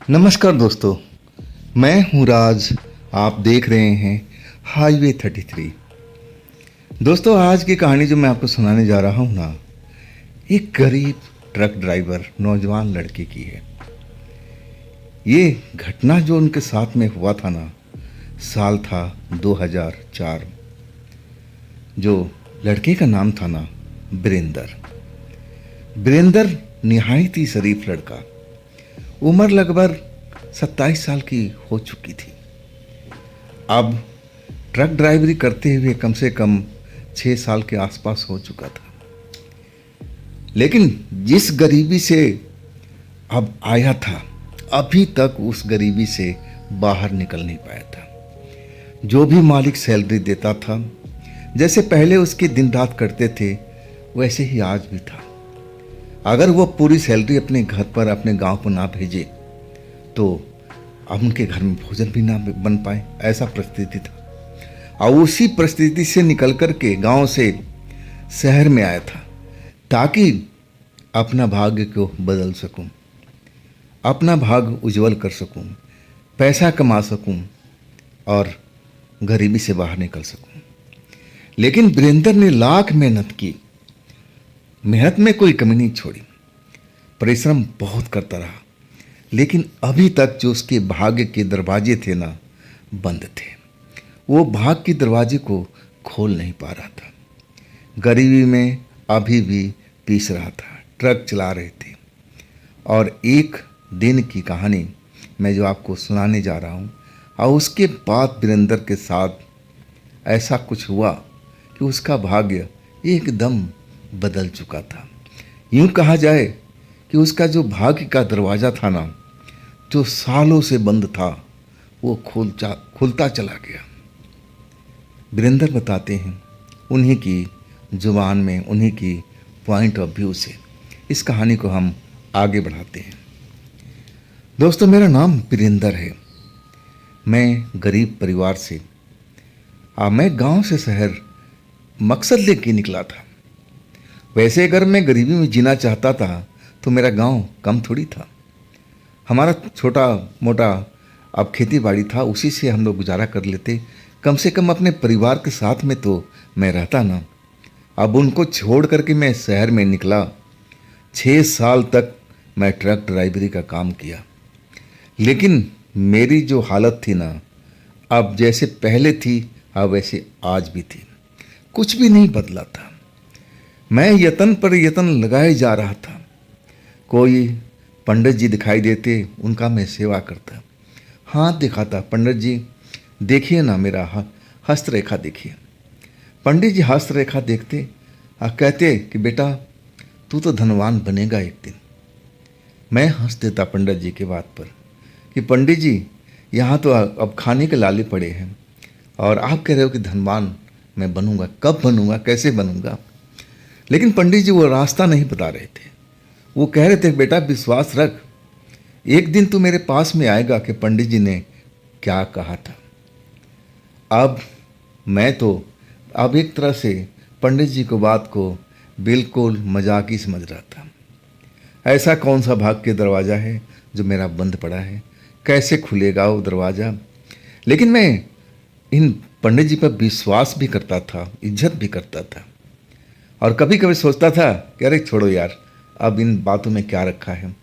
नमस्कार दोस्तों, मैं हूं राज। आप देख रहे हैं हाईवे 33। दोस्तों, आज की कहानी जो मैं आपको सुनाने जा रहा हूं ना, एक गरीब ट्रक ड्राइवर नौजवान लड़के की है। ये घटना जो उनके साथ में हुआ था ना, साल था 2004। जो लड़के का नाम था ना, वीरेंद्र। वीरेंद्र निहायत ही शरीफ लड़का। उम्र लगभग 27 साल की हो चुकी थी। अब ट्रक ड्राइवरी करते हुए कम से कम 6 साल के आसपास हो चुका था। लेकिन जिस गरीबी से अब आया था, अभी तक उस गरीबी से बाहर निकल नहीं पाया था। जो भी मालिक सैलरी देता था, जैसे पहले उसके दिन रात करते थे, वैसे ही आज भी था। अगर वो पूरी सैलरी अपने घर पर, अपने गांव को ना भेजे तो अब उनके घर में भोजन भी ना बन पाए, ऐसा परिस्थिति था। और उसी परिस्थिति से निकल कर के गांव से शहर में आया था, ताकि अपना भाग्य को बदल सकूं, अपना भाग्य उज्जवल कर सकूं, पैसा कमा सकूं और गरीबी से बाहर निकल सकूं। लेकिन वीरेंद्र ने लाख मेहनत की, मेहनत में कोई कमी नहीं छोड़ी, परिश्रम बहुत करता रहा। लेकिन अभी तक जो उसके भाग्य के दरवाजे थे ना, बंद थे। वो भाग्य के दरवाजे को खोल नहीं पा रहा था। गरीबी में अभी भी पीस रहा था, ट्रक चला रहे थे। और एक दिन की कहानी मैं जो आपको सुनाने जा रहा हूँ, और उसके बाद वीरेंद्र के साथ ऐसा कुछ हुआ कि उसका भाग्य एकदम बदल चुका था। यूं कहा जाए कि उसका जो भाग्य का दरवाज़ा था ना, जो सालों से बंद था, वो खुलता चला गया। वीरेंद्र बताते हैं उन्हीं की जुबान में, उन्हीं की पॉइंट ऑफ व्यू से इस कहानी को हम आगे बढ़ाते हैं। दोस्तों, मेरा नाम वीरेंद्र है। मैं गरीब परिवार से मैं गांव से शहर मकसद लेके निकला था। वैसे अगर मैं गरीबी में जीना चाहता था तो मेरा गांव कम थोड़ी था। हमारा छोटा मोटा अब खेती बाड़ी था, उसी से हम लोग गुजारा कर लेते। कम से कम अपने परिवार के साथ में तो मैं रहता ना। अब उनको छोड़ करके मैं शहर में निकला। 6 साल तक मैं ट्रक ड्राइवरी का काम किया। लेकिन मेरी जो हालत थी ना, अब जैसे पहले थी, अब वैसे आज भी थी। कुछ भी नहीं बदला था। मैं यत्न पर यत्न लगाए जा रहा था। कोई पंडित जी दिखाई देते, उनका मैं सेवा करता, हाथ दिखाता, पंडित जी देखिए ना मेरा हस्तरेखा देखिए। पंडित जी हस्तरेखा देखते और कहते कि बेटा तू तो धनवान बनेगा एक दिन। मैं हंस देता पंडित जी के बात पर कि पंडित जी यहाँ तो अब खाने के लाले पड़े हैं, और आप कह रहे हो कि धनवान मैं बनूंगा। कब बनूंगा, कैसे बनूंगा? लेकिन पंडित जी वो रास्ता नहीं बता रहे थे। वो कह रहे थे बेटा विश्वास रख, एक दिन तू मेरे पास में आएगा कि पंडित जी ने क्या कहा था। अब मैं तो अब एक तरह से पंडित जी को बात को बिल्कुल मजाक ही समझ रहा था। ऐसा कौन सा भाग के दरवाज़ा है जो मेरा बंद पड़ा है, कैसे खुलेगा वो दरवाज़ा? लेकिन मैं इन पंडित जी पर विश्वास भी करता था, इज्जत भी करता था। और कभी कभी सोचता था कि अरे छोड़ो यार, अब इन बातों में क्या रखा है।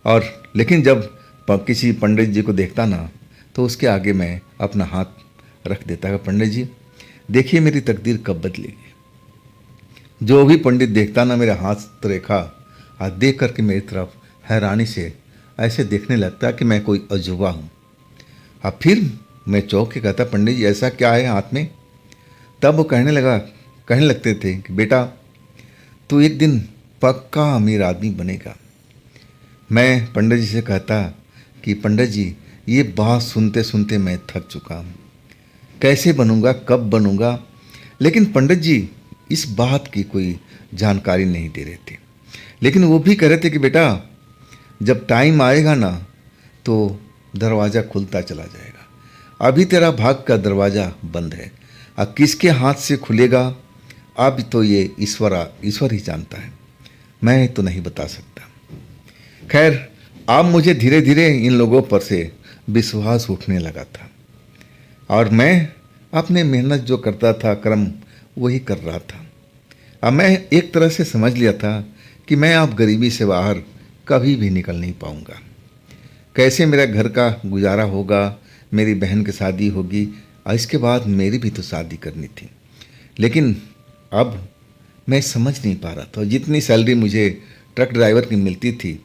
और लेकिन जब किसी पंडित जी को देखता ना, तो उसके आगे मैं अपना हाथ रख देता कि पंडित जी देखिए मेरी तकदीर कब बदलेगी। जो भी पंडित देखता ना मेरा हाथ रेखा और देख करके मेरी तरफ हैरानी से ऐसे देखने लगता कि मैं कोई अजूबा हूँ। अब फिर मैं चौंक के कहता पंडित जी ऐसा क्या है हाथ में? तब वो कहने लगते थे कि बेटा तू एक दिन पक्का अमीर आदमी बनेगा। मैं पंडित जी से कहता कि पंडित जी ये बात सुनते सुनते मैं थक चुका हूँ, कैसे बनूंगा, कब बनूंगा? लेकिन पंडित जी इस बात की कोई जानकारी नहीं दे रहे थे। लेकिन वो भी कह रहे थे कि बेटा जब टाइम आएगा ना तो दरवाज़ा खुलता चला जाएगा। अभी तेरा भाग का दरवाज़ा बंद है, अब किसके हाथ से खुलेगा अब तो ये ईश्वर ही जानता है, मैं तो नहीं बता सकता। खैर अब मुझे धीरे धीरे इन लोगों पर से विश्वास उठने लगा था और मैं अपने मेहनत जो करता था कर्म वही कर रहा था। अब मैं एक तरह से समझ लिया था कि मैं अब गरीबी से बाहर कभी भी निकल नहीं पाऊंगा। कैसे मेरा घर का गुजारा होगा, मेरी बहन की शादी होगी और इसके बाद मेरी भी तो शादी करनी थी। लेकिन अब मैं समझ नहीं पा रहा था, जितनी सैलरी मुझे ट्रक ड्राइवर की मिलती थी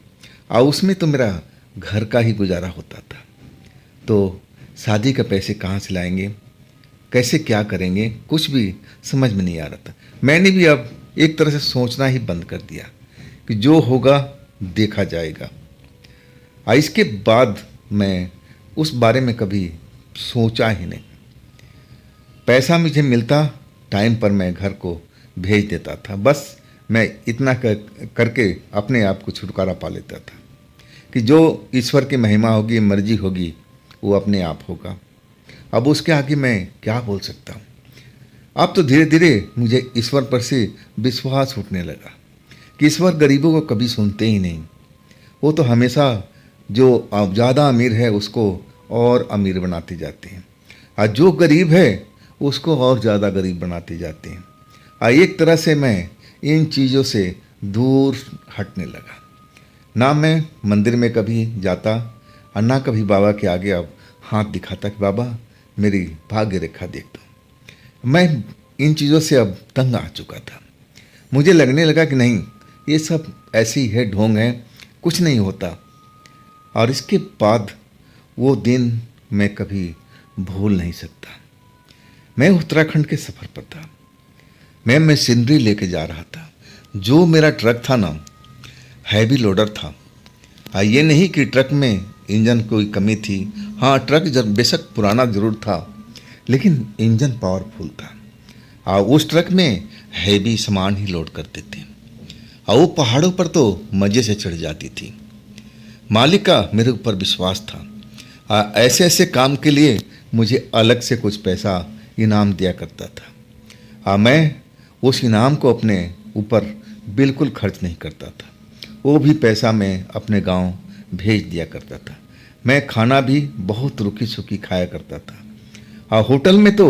और उसमें तो मेरा घर का ही गुजारा होता था, तो शादी के पैसे कहाँ से लाएंगे, कैसे क्या करेंगे, कुछ भी समझ में नहीं आ रहा था। मैंने भी अब एक तरह से सोचना ही बंद कर दिया कि जो होगा देखा जाएगा। और इसके बाद मैं उस बारे में कभी सोचा ही नहीं। पैसा मुझे मिलता, टाइम पर मैं घर को भेज देता था। बस मैं इतना करके अपने आप को छुटकारा पा लेता था कि जो ईश्वर की महिमा होगी, मर्जी होगी, वो अपने आप होगा। अब उसके आगे मैं क्या बोल सकता हूँ। अब तो धीरे धीरे मुझे ईश्वर पर से विश्वास उठने लगा कि ईश्वर गरीबों को कभी सुनते ही नहीं। वो तो हमेशा जो ज़्यादा अमीर है उसको और अमीर बनाते जाते हैं और जो गरीब है उसको और ज़्यादा गरीब बनाते जाते हैं। और एक तरह से मैं इन चीज़ों से दूर हटने लगा। ना मैं मंदिर में कभी जाता और ना कभी बाबा के आगे अब हाथ दिखाता कि बाबा मेरी भाग्य रेखा देख दो। मैं इन चीज़ों से अब तंग आ चुका था। मुझे लगने लगा कि नहीं, ये सब ऐसी है, ढोंग है, कुछ नहीं होता। और इसके बाद वो दिन मैं कभी भूल नहीं सकता। मैं उत्तराखंड के सफ़र पर था। मैं मशीनरी लेके जा रहा था। जो मेरा ट्रक था ना, हैवी लोडर था। ये नहीं कि ट्रक में इंजन कोई कमी थी। हाँ, ट्रक बेशक पुराना ज़रूर था, लेकिन इंजन पावरफुल था। उस ट्रक में हैवी सामान ही लोड करते थे और वो पहाड़ों पर तो मज़े से चढ़ जाती थी। मालिक का मेरे ऊपर विश्वास था। ऐसे ऐसे काम के लिए मुझे अलग से कुछ पैसा इनाम दिया करता था। मैं उस इनाम को अपने ऊपर बिल्कुल खर्च नहीं करता था। वो भी पैसा मैं अपने गांव भेज दिया करता था। मैं खाना भी बहुत रुखी सुखी खाया करता था। होटल में तो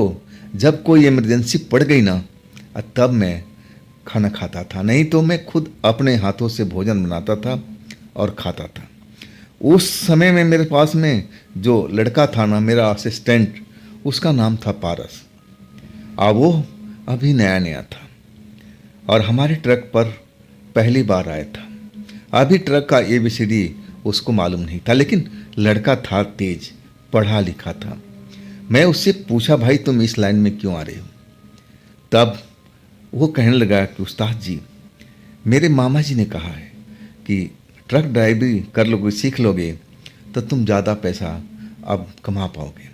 जब कोई इमरजेंसी पड़ गई ना, तब मैं खाना खाता था, नहीं तो मैं खुद अपने हाथों से भोजन बनाता था और खाता था। उस समय में मेरे पास में जो लड़का था ना, मेरा असिस्टेंट, उसका नाम था पारस। वो अभी नया नया था और हमारे ट्रक पर पहली बार आया था। अभी ट्रक का ABCD उसको मालूम नहीं था, लेकिन लड़का था तेज, पढ़ा लिखा था। मैं उससे पूछा, भाई तुम इस लाइन में क्यों आ रहे हो? तब वो कहने लगा कि उस्ताद जी, मेरे मामा जी ने कहा है कि ट्रक ड्राइवरी कर लोगे, सीख लोगे तो तुम ज़्यादा पैसा अब कमा पाओगे।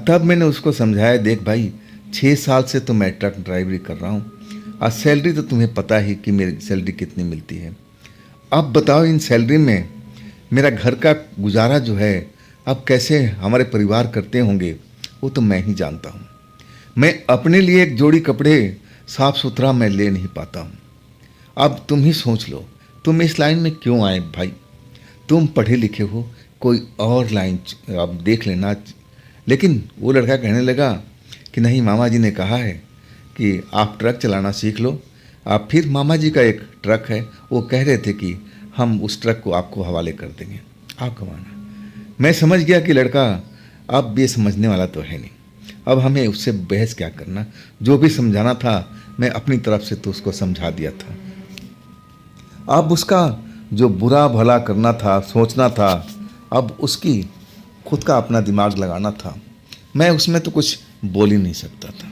तब मैंने उसको समझाया, देख भाई 6 साल से तो मैं ट्रक ड्राइवरी कर रहा हूँ और सैलरी तो तुम्हें पता ही कि मेरी सैलरी कितनी मिलती है। अब बताओ, इन सैलरी में मेरा घर का गुजारा जो है अब कैसे हमारे परिवार करते होंगे, वो तो मैं ही जानता हूँ। मैं अपने लिए एक जोड़ी कपड़े साफ सुथरा मैं ले नहीं पाता हूँ। अब तुम ही सोच लो, तुम इस लाइन में क्यों आए भाई? तुम पढ़े लिखे हो, कोई और लाइन अब देख लेना। लेकिन वो लड़का कहने लगा कि नहीं, मामा जी ने कहा है कि आप ट्रक चलाना सीख लो। आप फिर मामा जी का एक ट्रक है, वो कह रहे थे कि हम उस ट्रक को आपको हवाले कर देंगे, आप कमाना। मैं समझ गया कि लड़का अब ये समझने वाला तो है नहीं। अब हमें उससे बहस क्या करना, जो भी समझाना था मैं अपनी तरफ से तो उसको समझा दिया था। अब उसका जो बुरा भला करना था, सोचना था, अब उसकी खुद का अपना दिमाग लगाना था। मैं उसमें तो कुछ बोल ही नहीं सकता था।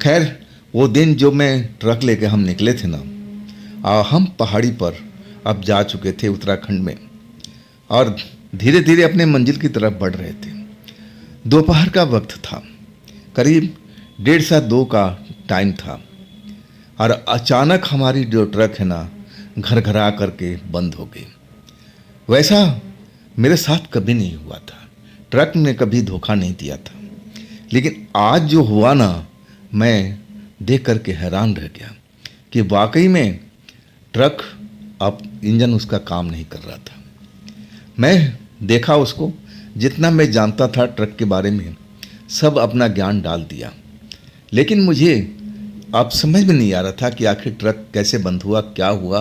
खैर, वो दिन जो मैं ट्रक लेके हम निकले थे ना, हम पहाड़ी पर अब जा चुके थे उत्तराखंड में और धीरे धीरे अपने मंजिल की तरफ बढ़ रहे थे। दोपहर का वक्त था, करीब 1:30 से 2 का टाइम था और अचानक हमारी जो ट्रक है ना, घर घरा करके बंद हो गई। वैसा मेरे साथ कभी नहीं हुआ था, ट्रक ने कभी धोखा नहीं दिया था, लेकिन आज जो हुआ ना, मैं देख करके हैरान रह गया कि वाकई में ट्रक अब इंजन उसका काम नहीं कर रहा था। मैं देखा उसको, जितना मैं जानता था ट्रक के बारे में सब अपना ज्ञान डाल दिया। लेकिन मुझे अब समझ में नहीं आ रहा था कि आखिर ट्रक कैसे बंद हुआ, क्या हुआ।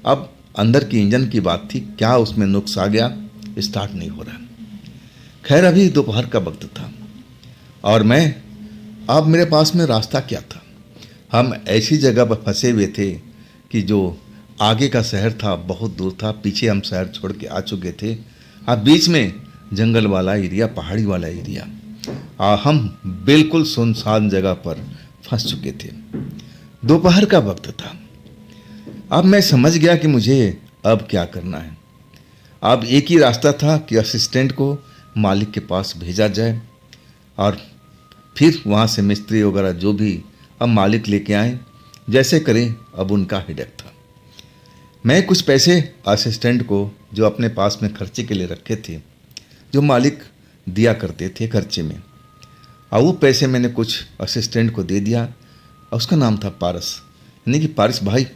अब अंदर की इंजन की बात थी, क्या उसमें नुक्स आ गया, स्टार्ट नहीं हो रहा। खैर अभी दोपहर का वक्त था और अब मेरे पास में रास्ता क्या था। हम ऐसी जगह पर फंसे हुए थे कि जो आगे का शहर था बहुत दूर था, पीछे हम शहर छोड़ के आ चुके थे। अब बीच में जंगल वाला एरिया, पहाड़ी वाला एरिया, और हम बिल्कुल सुनसान जगह पर फंस चुके थे। दोपहर का वक्त था। अब मैं समझ गया कि मुझे अब क्या करना है। अब एक ही रास्ता था कि असिस्टेंट को मालिक के पास भेजा जाए और फिर वहाँ से मिस्त्री वगैरह जो भी अब मालिक लेके आए, जैसे करें, अब उनका हेडेक था। मैं कुछ पैसे असिस्टेंट को जो अपने पास में खर्चे के लिए रखे थे, जो मालिक दिया करते थे खर्चे में, और वो पैसे मैंने कुछ असिस्टेंट को दे दिया। और उसका नाम था पारस, यानी कि पारस भाई,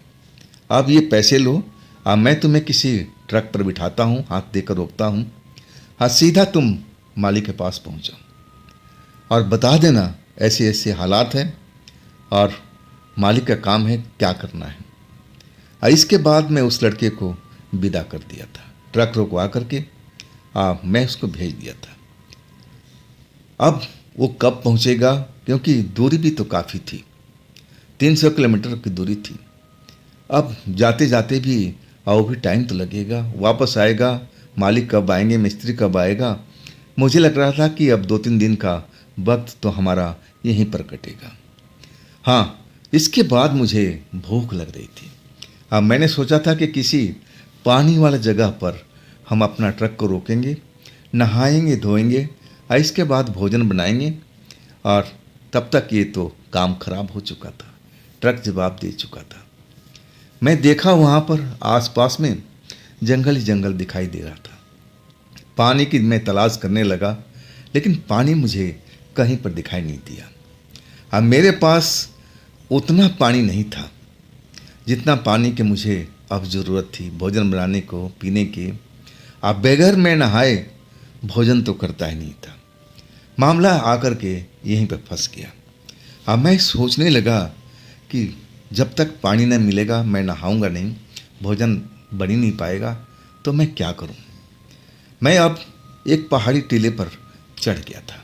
आप ये पैसे लो, अब मैं तुम्हें किसी ट्रक पर बिठाता हूँ, हाथ देकर रोकता हूँ, हाँ सीधा तुम मालिक के पास पहुँचो और बता देना ऐसे ऐसे हालात हैं और मालिक का काम है क्या करना है। और इसके बाद मैं उस लड़के को विदा कर दिया था, ट्रक रुकवा करके मैं उसको भेज दिया था। अब वो कब पहुंचेगा, क्योंकि दूरी भी तो काफ़ी थी, 300 किलोमीटर की दूरी थी। अब जाते जाते भी वो भी टाइम तो लगेगा, वापस आएगा, मालिक कब आएंगे, मिस्त्री कब आएगा। मुझे लग रहा था कि अब 2-3 दिन का वक्त तो हमारा यहीं पर कटेगा। हाँ, इसके बाद मुझे भूख लग रही थी। अब मैंने सोचा था कि किसी पानी वाला जगह पर हम अपना ट्रक को रोकेंगे, नहाएंगे धोएंगे और इसके बाद भोजन बनाएंगे। और तब तक ये तो काम खराब हो चुका था, ट्रक जवाब दे चुका था। मैं देखा वहाँ पर आसपास में जंगल ही जंगल दिखाई दे रहा था। पानी की मैं तलाश करने लगा, लेकिन पानी मुझे कहीं पर दिखाई नहीं दिया। अब मेरे पास उतना पानी नहीं था जितना पानी की मुझे अब ज़रूरत थी भोजन बनाने को, पीने की। अब बगैर मैं नहाए भोजन तो करता ही नहीं था। मामला आकर के यहीं पर फंस गया। अब मैं सोचने लगा कि जब तक पानी न मिलेगा मैं नहाऊंगा नहीं, भोजन बन ही नहीं पाएगा, तो मैं क्या करूं। मैं अब एक पहाड़ी टीले पर चढ़ गया था,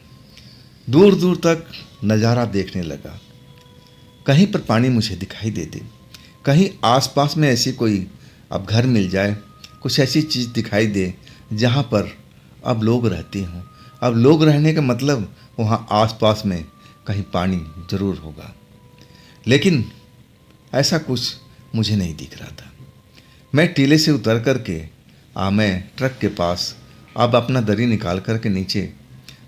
दूर दूर तक नज़ारा देखने लगा। कहीं पर पानी मुझे दिखाई दे दे, कहीं आसपास में ऐसी कोई अब घर मिल जाए, कुछ ऐसी चीज़ दिखाई दे जहाँ पर अब लोग रहते हों। अब लोग रहने का मतलब वहाँ आसपास में कहीं पानी ज़रूर होगा, लेकिन ऐसा कुछ मुझे नहीं दिख रहा था। मैं टीले से उतर कर के मैं ट्रक के पास अब अपना दरी निकाल कर के नीचे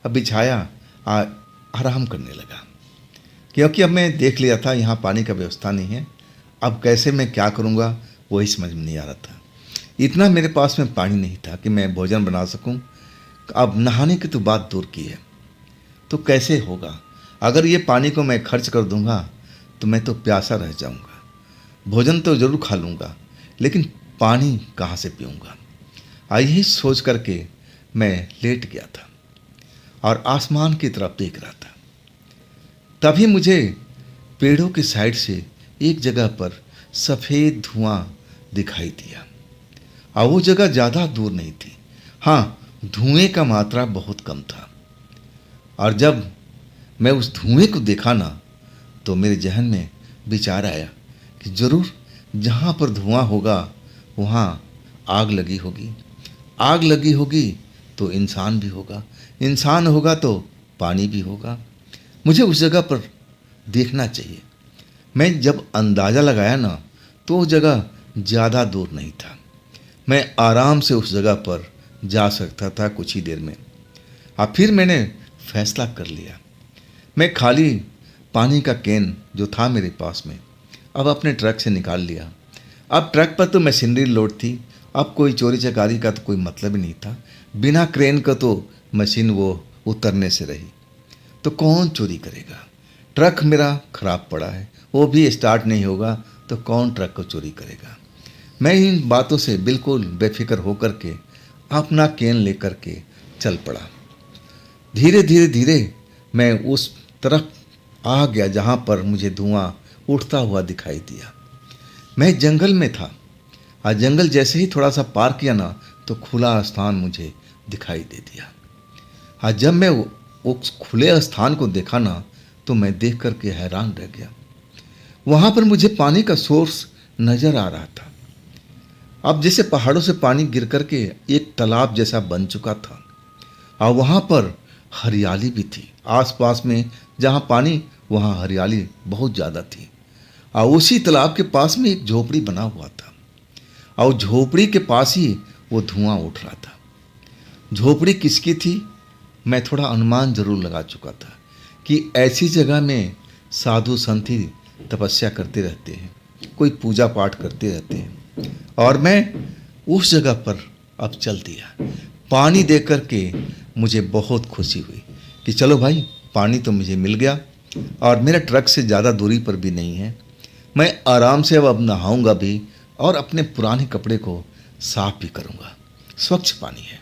अब बिछाया, आराम करने लगा, क्योंकि अब मैं देख लिया था यहाँ पानी का व्यवस्था नहीं है। अब कैसे मैं क्या करूँगा वही समझ में नहीं आ रहा था। इतना मेरे पास में पानी नहीं था कि मैं भोजन बना सकूँ। अब नहाने की तो बात दूर की है, तो कैसे होगा। अगर ये पानी को मैं खर्च कर दूंगा तो मैं तो प्यासा रह जाऊंगा। भोजन तो ज़रूर खा लूँगा, लेकिन पानी कहाँ से पीऊँगा। यही सोच करके मैं लेट गया था और आसमान की तरफ देख रहा था। तभी मुझे पेड़ों की साइड से एक जगह पर सफ़ेद धुआं दिखाई दिया, और वो जगह ज़्यादा दूर नहीं थी। हाँ, धुएं का मात्रा बहुत कम था। और जब मैं उस धुएं को देखा ना, तो मेरे जहन में विचार आया कि ज़रूर जहाँ पर धुआं होगा वहाँ आग लगी होगी, आग लगी होगी तो इंसान भी होगा, इंसान होगा तो पानी भी होगा। मुझे उस जगह पर देखना चाहिए। मैं जब अंदाज़ा लगाया ना, तो वो जगह ज़्यादा दूर नहीं था। मैं आराम से उस जगह पर जा सकता था कुछ ही देर में। अब फिर मैंने फैसला कर लिया। मैं खाली पानी का कैन जो था मेरे पास में अब अपने ट्रक से निकाल लिया। अब ट्रक पर तो मशीनरी लोड थी, अब कोई चोरी चकारी का तो कोई मतलब ही नहीं था। बिना क्रेन का तो मशीन वो उतरने से रही, तो कौन चोरी करेगा। ट्रक मेरा ख़राब पड़ा है, वो भी स्टार्ट नहीं होगा, तो कौन ट्रक को चोरी करेगा। मैं इन बातों से बिल्कुल बेफिक्र होकर के अपना केन लेकर के चल पड़ा। धीरे धीरे धीरे मैं उस तरफ आ गया जहाँ पर मुझे धुआं उठता हुआ दिखाई दिया। मैं जंगल में था और जंगल जैसे ही थोड़ा सा पार किया ना तो खुला स्थान मुझे दिखाई दे दिया। हाँ, जब मैं उस खुले स्थान को देखा ना तो मैं देख करके हैरान रह गया। वहाँ पर मुझे पानी का सोर्स नजर आ रहा था। अब जैसे पहाड़ों से पानी गिर करके एक तालाब जैसा बन चुका था और वहाँ पर हरियाली भी थी। आसपास में जहाँ पानी वहाँ हरियाली बहुत ज़्यादा थी और उसी तालाब के पास में एक झोपड़ी बना हुआ था और झोपड़ी के पास ही वो धुआं उठ रहा था। झोपड़ी किसकी थी मैं थोड़ा अनुमान जरूर लगा चुका था कि ऐसी जगह में साधु संत ही तपस्या करते रहते हैं, कोई पूजा पाठ करते रहते हैं। और मैं उस जगह पर अब चल दिया। पानी देख कर के मुझे बहुत खुशी हुई कि चलो भाई, पानी तो मुझे मिल गया और मेरा ट्रक से ज़्यादा दूरी पर भी नहीं है। मैं आराम से अब नहाऊंगा भी और अपने पुराने कपड़े को साफ भी करूंगा। स्वच्छ पानी है।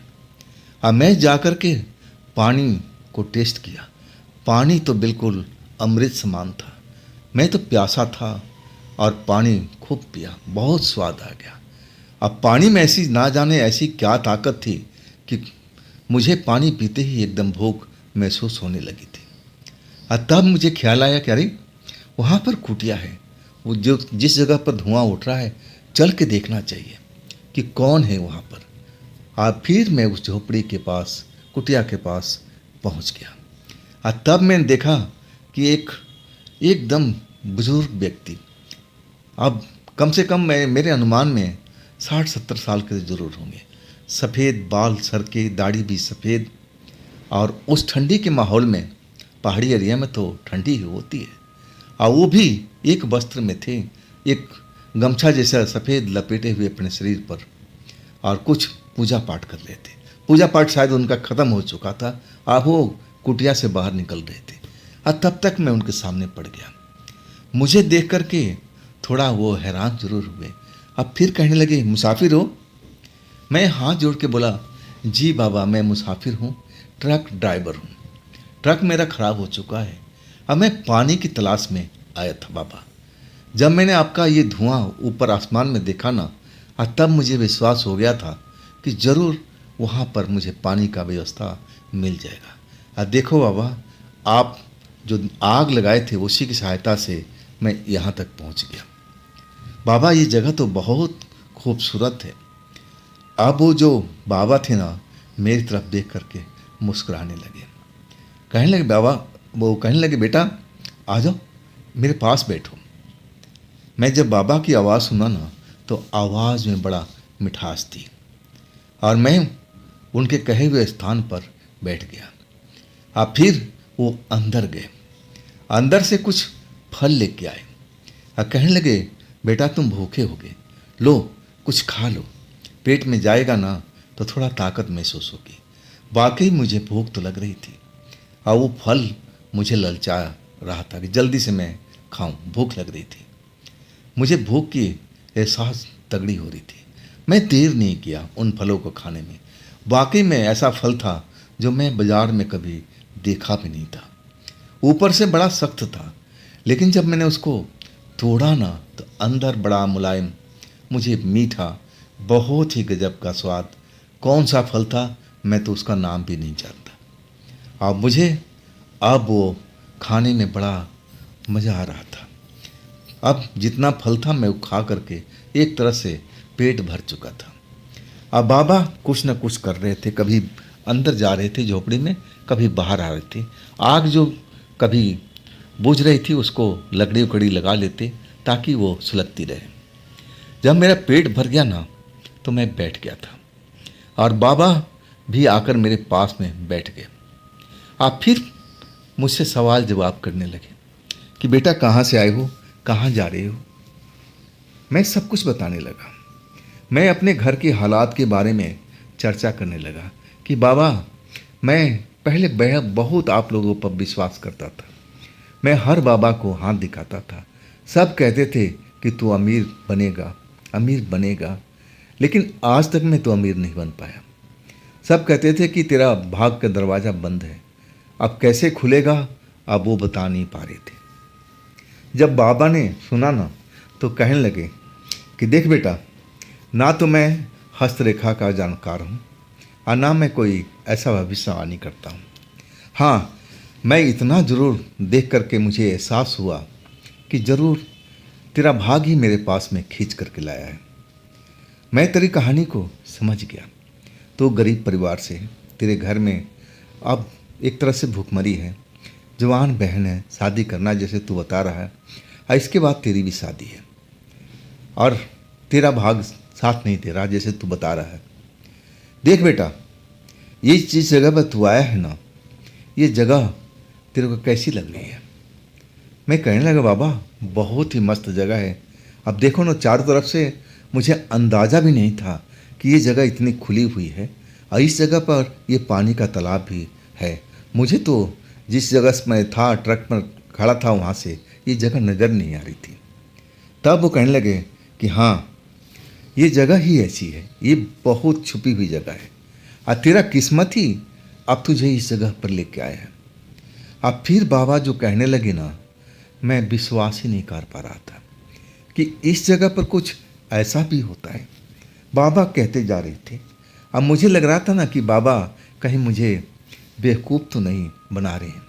अब मैं जा कर के पानी को टेस्ट किया। पानी तो बिल्कुल अमृत समान था। मैं तो प्यासा था और पानी खूब पिया, बहुत स्वाद आ गया। अब पानी में ऐसी ना जाने ऐसी क्या ताकत थी कि मुझे पानी पीते ही एकदम भूख महसूस होने लगी थी। और तब मुझे ख्याल आया कि अरे वहाँ पर कुटिया है, वो जो जिस जगह पर धुआं उठ रहा है, चल के देखना चाहिए कि कौन है वहाँ पर। और फिर मैं उस झोपड़ी के पास, कुटिया के पास पहुँच गया। और तब मैंने देखा कि एकदम बुजुर्ग व्यक्ति, अब कम से कम मेरे अनुमान में 60-70 साल के जरूर होंगे। सफ़ेद बाल, सर के दाढ़ी भी सफ़ेद। और उस ठंडी के माहौल में, पहाड़ी एरिया में तो ठंडी ही होती है, और वो भी एक वस्त्र में थे, एक गमछा जैसा सफ़ेद लपेटे हुए अपने शरीर पर, और कुछ पूजा पाठ कर रहे थे। पूजा पाठ शायद उनका ख़त्म हो चुका था, अब वो कुटिया से बाहर निकल रहे थे। और तब तक मैं उनके सामने पड़ गया। मुझे देख करके थोड़ा वो हैरान जरूर हुए। अब फिर कहने लगे, मुसाफिर हो? मैं हाथ जोड़ के बोला, जी बाबा, मैं मुसाफिर हूँ, ट्रक ड्राइवर हूँ। ट्रक मेरा ख़राब हो चुका है, अब मैं पानी की तलाश में आया था बाबा। जब मैंने आपका ये धुआं ऊपर आसमान में देखा ना, और तब मुझे विश्वास हो गया था कि ज़रूर वहाँ पर मुझे पानी का व्यवस्था मिल जाएगा। और देखो बाबा, आप जो आग लगाए थे उसी की सहायता से मैं यहाँ तक पहुँच गया। बाबा, ये जगह तो बहुत खूबसूरत है। अब वो जो बाबा थे ना, मेरी तरफ देख करके मुस्कुराने लगे। कहने लगे बाबा, वो कहने लगे, बेटा आ जाओ, मेरे पास बैठो। मैं जब बाबा की आवाज़ सुना ना तो आवाज़ में बड़ा मिठास थी, और मैं उनके कहे हुए स्थान पर बैठ गया। अब फिर वो अंदर गए, अंदर से कुछ फल लेके आए और कहने लगे, बेटा तुम भूखे होगे, लो कुछ खा लो, पेट में जाएगा ना तो थोड़ा ताकत महसूस होगी। वाकई मुझे भूख तो लग रही थी और वो फल मुझे ललचा रहा था कि जल्दी से मैं खाऊं, भूख लग रही थी। मुझे भूख की एहसास तगड़ी हो रही थी। मैं देर नहीं किया उन फलों को खाने में। वाकई में ऐसा फल था जो मैं बाजार में कभी देखा भी नहीं था। ऊपर से बड़ा सख्त था, लेकिन जब मैंने उसको तोड़ा ना तो अंदर बड़ा मुलायम, मुझे मीठा, बहुत ही गजब का स्वाद। कौन सा फल था मैं तो उसका नाम भी नहीं जानता। अब मुझे अब वो खाने में बड़ा मज़ा आ रहा था। अब जितना फल था मैं वो खा करके एक तरह से पेट भर चुका था। अब बाबा कुछ न कुछ कर रहे थे, कभी अंदर जा रहे थे झोपड़ी में, कभी बाहर आ रहे थे। आग जो कभी बुझ रही थी उसको लकड़ी उकड़ी लगा लेते ताकि वो सुलगती रहे। जब मेरा पेट भर गया ना तो मैं बैठ गया था, और बाबा भी आकर मेरे पास में बैठ गए। आप फिर मुझसे सवाल जवाब करने लगे कि बेटा कहाँ से आए हो, कहाँ जा रहे हो। मैं सब कुछ बताने लगा। मैं अपने घर के हालात के बारे में चर्चा करने लगा कि बाबा, मैं पहले बहुत आप लोगों पर विश्वास करता था। मैं हर बाबा को हाथ दिखाता था। सब कहते थे कि तू अमीर बनेगा, अमीर बनेगा, लेकिन आज तक मैं तो अमीर नहीं बन पाया। सब कहते थे कि तेरा भाग का दरवाज़ा बंद है, अब कैसे खुलेगा, अब वो बता नहीं पा रहे थे। जब बाबा ने सुना ना तो कहने लगे कि देख बेटा, ना तो मैं हस्तरेखा का जानकार हूँ और ना मैं कोई ऐसा भविष्यवाणी करता हूँ। हाँ, मैं इतना ज़रूर देख करके मुझे एहसास हुआ कि ज़रूर तेरा भाग ही मेरे पास में खींच करके लाया है। मैं तेरी कहानी को समझ गया। तो गरीब परिवार से तेरे घर में अब एक तरह से भूखमरी है, जवान बहन है, शादी करना जैसे तू बता रहा है, और इसके बाद तेरी भी शादी है और तेरा भाग साथ नहीं दे रहा जैसे तू बता रहा है। देख बेटा, ये जिस जगह पर तू आया है ना, ये जगह तेरे को कैसी लग रही है? मैं कहने लगा बाबा, बहुत ही मस्त जगह है। अब देखो ना, चारों तरफ से मुझे अंदाज़ा भी नहीं था कि ये जगह इतनी खुली हुई है और इस जगह पर ये पानी का तालाब भी है। मुझे तो जिस जगह से मैं था, ट्रक पर खड़ा था, वहाँ से ये जगह नज़र नहीं आ रही थी। तब वो कहने लगे कि हाँ, ये जगह ही ऐसी है, ये बहुत छुपी हुई जगह है और तेरा किस्मत ही अब तुझे इस जगह पर लेके आया है। अब फिर बाबा जो कहने लगे ना, मैं विश्वास ही नहीं कर पा रहा था कि इस जगह पर कुछ ऐसा भी होता है। बाबा कहते जा रहे थे, अब मुझे लग रहा था ना कि बाबा कहीं मुझे बेवकूफ़ तो नहीं बना रहे हैं।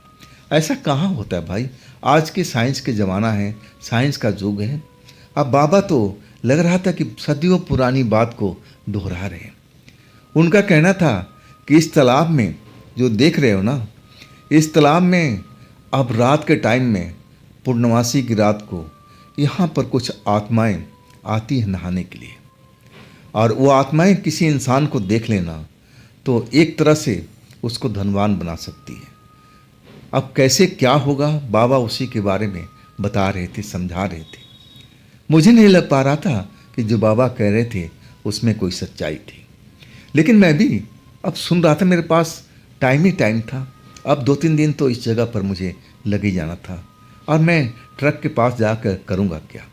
ऐसा कहाँ होता है भाई, आज के साइंस के ज़माना है, साइंस का युग है। अब बाबा तो लग रहा था कि सदियों पुरानी बात को दोहरा रहे हैं। उनका कहना था कि इस तालाब में जो देख रहे हो ना, इस तालाब में अब रात के टाइम में, पूर्णमासी की रात को, यहाँ पर कुछ आत्माएं आती हैं नहाने के लिए और वो आत्माएं किसी इंसान को देख लेना तो एक तरह से उसको धनवान बना सकती है। अब कैसे क्या होगा, बाबा उसी के बारे में बता रहे थे, समझा रहे थे। मुझे नहीं लग पा रहा था कि जो बाबा कह रहे थे उसमें कोई सच्चाई थी, लेकिन मैं भी अब सुन रहा था। मेरे पास टाइम ही टाइम था। अब 2-3 दिन तो इस जगह पर मुझे लग ही जाना था और मैं ट्रक के पास जाकर करूँगा क्या?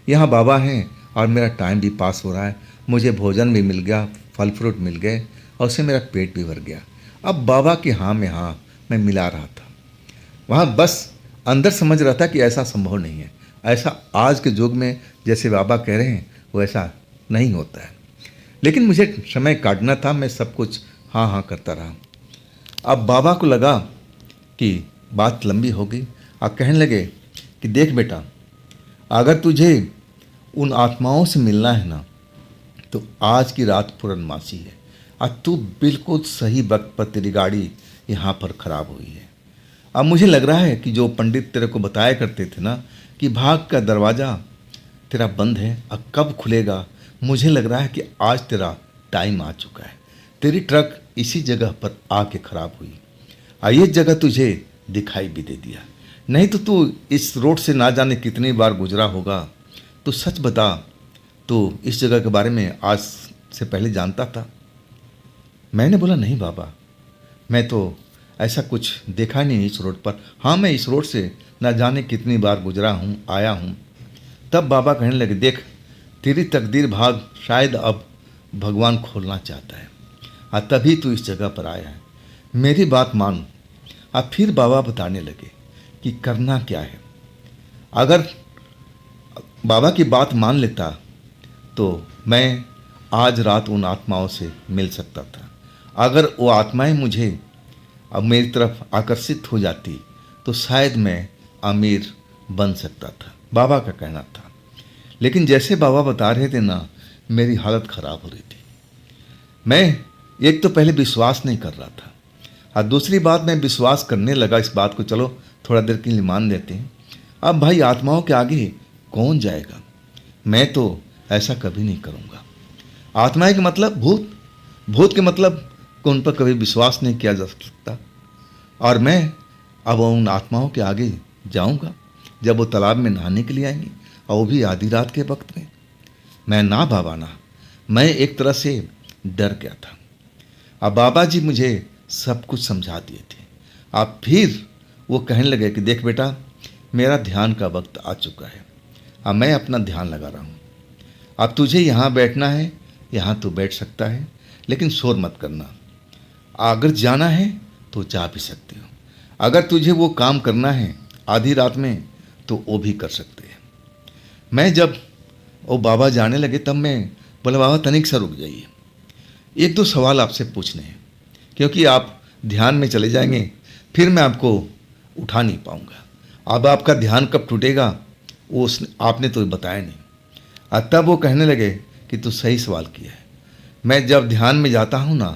यहाँ बाबा हैं और मेरा टाइम भी पास हो रहा है, मुझे भोजन भी मिल गया, फल फ्रूट मिल गए और उससे मेरा पेट भी भर गया। अब बाबा की हाँ में हाँ मैं मिला रहा था। वहाँ बस अंदर समझ रहा था कि ऐसा संभव नहीं है, ऐसा आज के युग में जैसे बाबा कह रहे हैं वो ऐसा नहीं होता है। लेकिन मुझे समय काटना था, मैं सब कुछ हाँ हाँ करता रहा। अब बाबा को लगा कि बात लंबी होगी और कहने लगे कि देख बेटा, अगर तुझे उन आत्माओं से मिलना है ना, तो आज की रात पूर्णमासी है और तू बिल्कुल सही वक्त पर, तेरी गाड़ी यहाँ पर ख़राब हुई है। अब मुझे लग रहा है कि जो पंडित तेरे को बताया करते थे ना कि भाग का दरवाज़ा तेरा बंद है, अब कब खुलेगा, मुझे लग रहा है कि आज तेरा टाइम आ चुका है। तेरी ट्रक इसी जगह पर आके ख़राब हुई और ये जगह तुझे दिखाई भी दे दिया। नहीं तो तू इस रोड से ना जाने कितनी बार गुजरा होगा। तो सच बता, तो इस जगह के बारे में आज से पहले जानता था? मैंने बोला नहीं बाबा, मैं तो ऐसा कुछ देखा नहीं इस रोड पर। हाँ, मैं इस रोड से ना जाने कितनी बार गुजरा हूँ, आया हूँ। तब बाबा कहने लगे, देख तेरी तकदीर भाग शायद अब भगवान खोलना चाहता है और तभी तू इस जगह पर आया है, मेरी बात मान। अब फिर बाबा बताने लगे कि करना क्या है। अगर बाबा की बात मान लेता तो मैं आज रात उन आत्माओं से मिल सकता था। अगर वो आत्माएं मुझे अब मेरी तरफ आकर्षित हो जाती तो शायद मैं अमीर बन सकता था, बाबा का कहना था। लेकिन जैसे बाबा बता रहे थे ना, मेरी हालत ख़राब हो रही थी। मैं एक तो पहले विश्वास नहीं कर रहा था और दूसरी बात मैं विश्वास करने लगा इस बात को, चलो थोड़ा देर के लिए मान देते हैं। अब भाई आत्माओं के आगे कौन जाएगा, मैं तो ऐसा कभी नहीं करूँगा। आत्माएं के मतलब भूत, भूत के मतलब को उन पर कभी विश्वास नहीं किया जा सकता। और मैं अब उन आत्माओं के आगे जाऊँगा जब वो तालाब में नहाने के लिए आएंगी और वो भी आधी रात के वक्त में। मैं ना बाबा ना, मैं एक तरह से डर गया था। अब बाबा जी मुझे सब कुछ समझा दिए थे। अब फिर वो कहने लगे कि देख बेटा, मेरा ध्यान का वक्त आ चुका है, अब मैं अपना ध्यान लगा रहा हूँ। अब तुझे यहाँ बैठना है, यहाँ तू बैठ सकता है, लेकिन शोर मत करना। अगर जाना है तो जा भी सकते हो, अगर तुझे वो काम करना है आधी रात में तो वो भी कर सकते हैं। मैं जब वो बाबा जाने लगे तब मैं बोला, बाबा तनिक सा रुक जाइए, एक दो सवाल आपसे पूछने हैं, क्योंकि आप ध्यान में चले जाएंगे फिर मैं आपको उठा नहीं पाऊंगा। अब आपका ध्यान कब टूटेगा वो आपने तो बताया नहीं। तब वो कहने लगे कि तू सही सवाल किया है। मैं जब ध्यान में जाता हूँ ना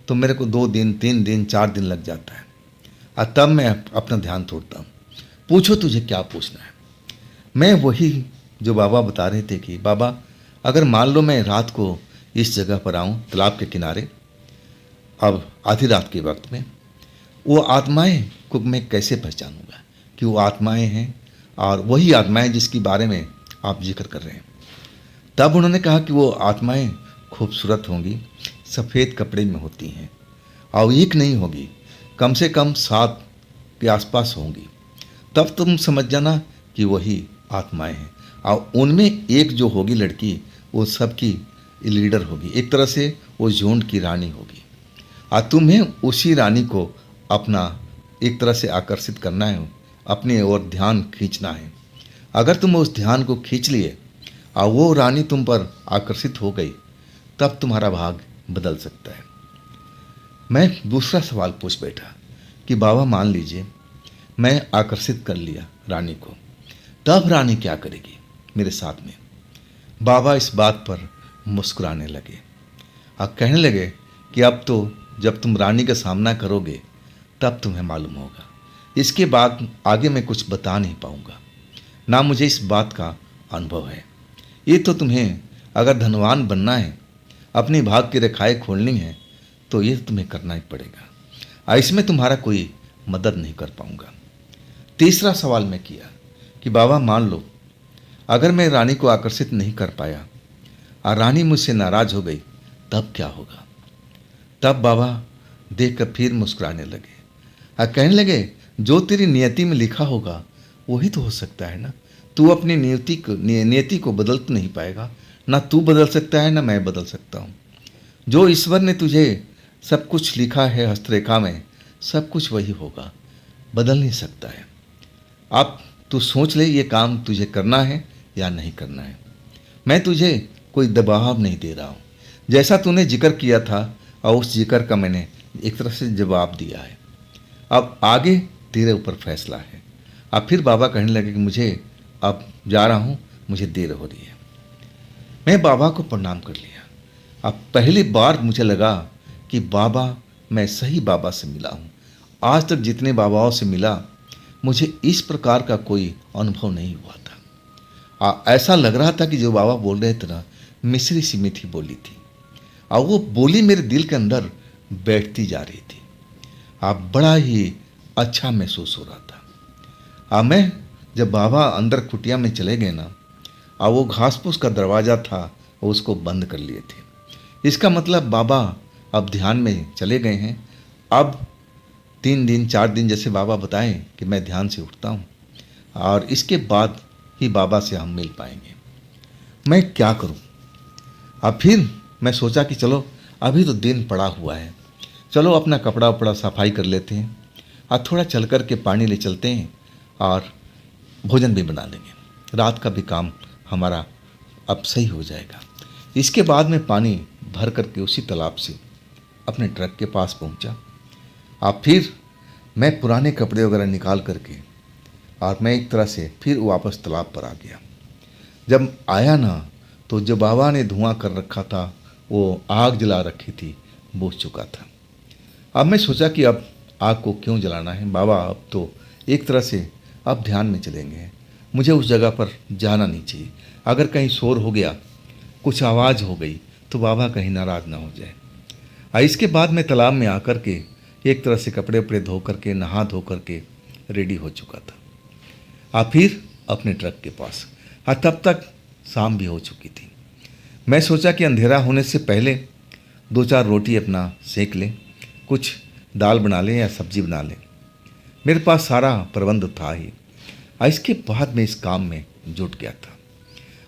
तो मेरे को 2 दिन 3 दिन 4 दिन लग जाता है, और तब मैं अपना ध्यान तोड़ता हूँ। पूछो तुझे क्या पूछना है। मैं वही जो बाबा बता रहे थे कि बाबा अगर मान लो मैं रात को इस जगह पर आऊँ तालाब के किनारे, अब आधी रात के वक्त में, वो आत्माएं को मैं कैसे पहचानूंगा कि वो आत्माएं हैं और वही आत्माएं जिसके बारे में आप जिक्र कर रहे हैं। तब उन्होंने कहा कि वो आत्माएं खूबसूरत होंगी, सफ़ेद कपड़े में होती हैं और एक नहीं होगी, कम से कम 7 के आसपास होंगी। तब तुम समझ जाना कि वही आत्माएं हैं, और उनमें एक जो होगी लड़की वो सबकी लीडर होगी, एक तरह से वो झुंड की रानी होगी, और तुम्हें उसी रानी को अपना एक तरह से आकर्षित करना है, अपनी ओर ध्यान खींचना है। अगर तुम उस ध्यान को खींच लिए और वो रानी तुम पर आकर्षित हो गई तब तुम्हारा भाग्य बदल सकता है। मैं दूसरा सवाल पूछ बैठा कि बाबा मान लीजिए मैं आकर्षित कर लिया रानी को, तब रानी क्या करेगी मेरे साथ में। बाबा इस बात पर मुस्कुराने लगे और कहने लगे कि अब तो जब तुम रानी का सामना करोगे तब तुम्हें मालूम होगा, इसके बाद आगे मैं कुछ बता नहीं पाऊंगा, ना मुझे इस बात का अनुभव है। ये तो तुम्हें अगर धनवान बनना है, अपनी भाग की रेखाएं खोलनी है, तो ये तुम्हें करना ही पड़ेगा, और इसमें तुम्हारा कोई मदद नहीं कर पाऊंगा। तीसरा सवाल मैं किया कि बाबा मान लो अगर मैं रानी को आकर्षित नहीं कर पाया और रानी मुझसे नाराज हो गई तब क्या होगा। तब बाबा देखकर फिर मुस्कुराने लगे और कहने लगे जो तेरी नियति में लिखा होगा वही तो हो सकता है ना। तू अपनी नियति को बदल तो नहीं पाएगा, ना तू बदल सकता है ना मैं बदल सकता हूँ। जो ईश्वर ने तुझे सब कुछ लिखा है हस्तरेखा में, सब कुछ वही होगा, बदल नहीं सकता है। अब तू सोच ले ये काम तुझे करना है या नहीं करना है। मैं तुझे कोई दबाव नहीं दे रहा हूँ, जैसा तूने जिक्र किया था और उस जिक्र का मैंने एक तरह से जवाब दिया है। अब आगे तेरे ऊपर फैसला है। अब फिर बाबा कहने लगे कि मुझे अब जा रहा हूँ, मुझे देर हो रही है। मैं बाबा को प्रणाम कर लिया। अब पहली बार मुझे लगा कि बाबा, मैं सही बाबा से मिला हूँ। आज तक जितने बाबाओं से मिला मुझे इस प्रकार का कोई अनुभव नहीं हुआ था। ऐसा लग रहा था कि जो बाबा बोल रहे थे ना, मिश्री सी मीठी बोली थी और वो बोली मेरे दिल के अंदर बैठती जा रही थी। बड़ा ही अच्छा महसूस हो रहा था। मैं जब बाबा अंदर कुटिया में चले गए ना, वो घास फूस का दरवाज़ा था वो उसको बंद कर लिए थे। इसका मतलब बाबा अब ध्यान में चले गए हैं। अब 3 दिन 4 दिन जैसे बाबा बताएं कि मैं ध्यान से उठता हूँ और इसके बाद ही बाबा से हम मिल पाएंगे। मैं क्या करूँ। अब फिर मैं सोचा कि चलो अभी तो दिन पड़ा हुआ है, चलो अपना कपड़ा वपड़ा सफाई कर लेते हैं और थोड़ा चल कर के पानी ले चलते हैं और भोजन भी बना लेंगे। रात का भी काम हमारा अब सही हो जाएगा। इसके बाद मैं पानी भर करके उसी तालाब से अपने ट्रक के पास पहुंचा। फिर मैं पुराने कपड़े वगैरह निकाल करके और मैं एक तरह से फिर वापस तालाब पर आ गया। जब आया ना तो जो बाबा ने धुआं कर रखा था, वो आग जला रखी थी, बुझ चुका था। अब मैं सोचा कि अब आग को क्यों जलाना है बाबा, अब तो एक तरह से अब ध्यान में चलेंगे, मुझे उस जगह पर जाना नहीं चाहिए। अगर कहीं शोर हो गया, कुछ आवाज़ हो गई तो बाबा कहीं नाराज़ ना हो जाए। इसके बाद मैं तालाब में आकर के एक तरह से कपड़े वपड़े धो करके नहा धो करके रेडी हो चुका था। फिर अपने ट्रक के पास। तब तक शाम भी हो चुकी थी। मैं सोचा कि अंधेरा होने से पहले 2-4 रोटी अपना सेक लें, कुछ दाल बना लें या सब्जी बना लें। मेरे पास सारा प्रबंध था ही। इसके बाद मैं इस काम में जुट गया था।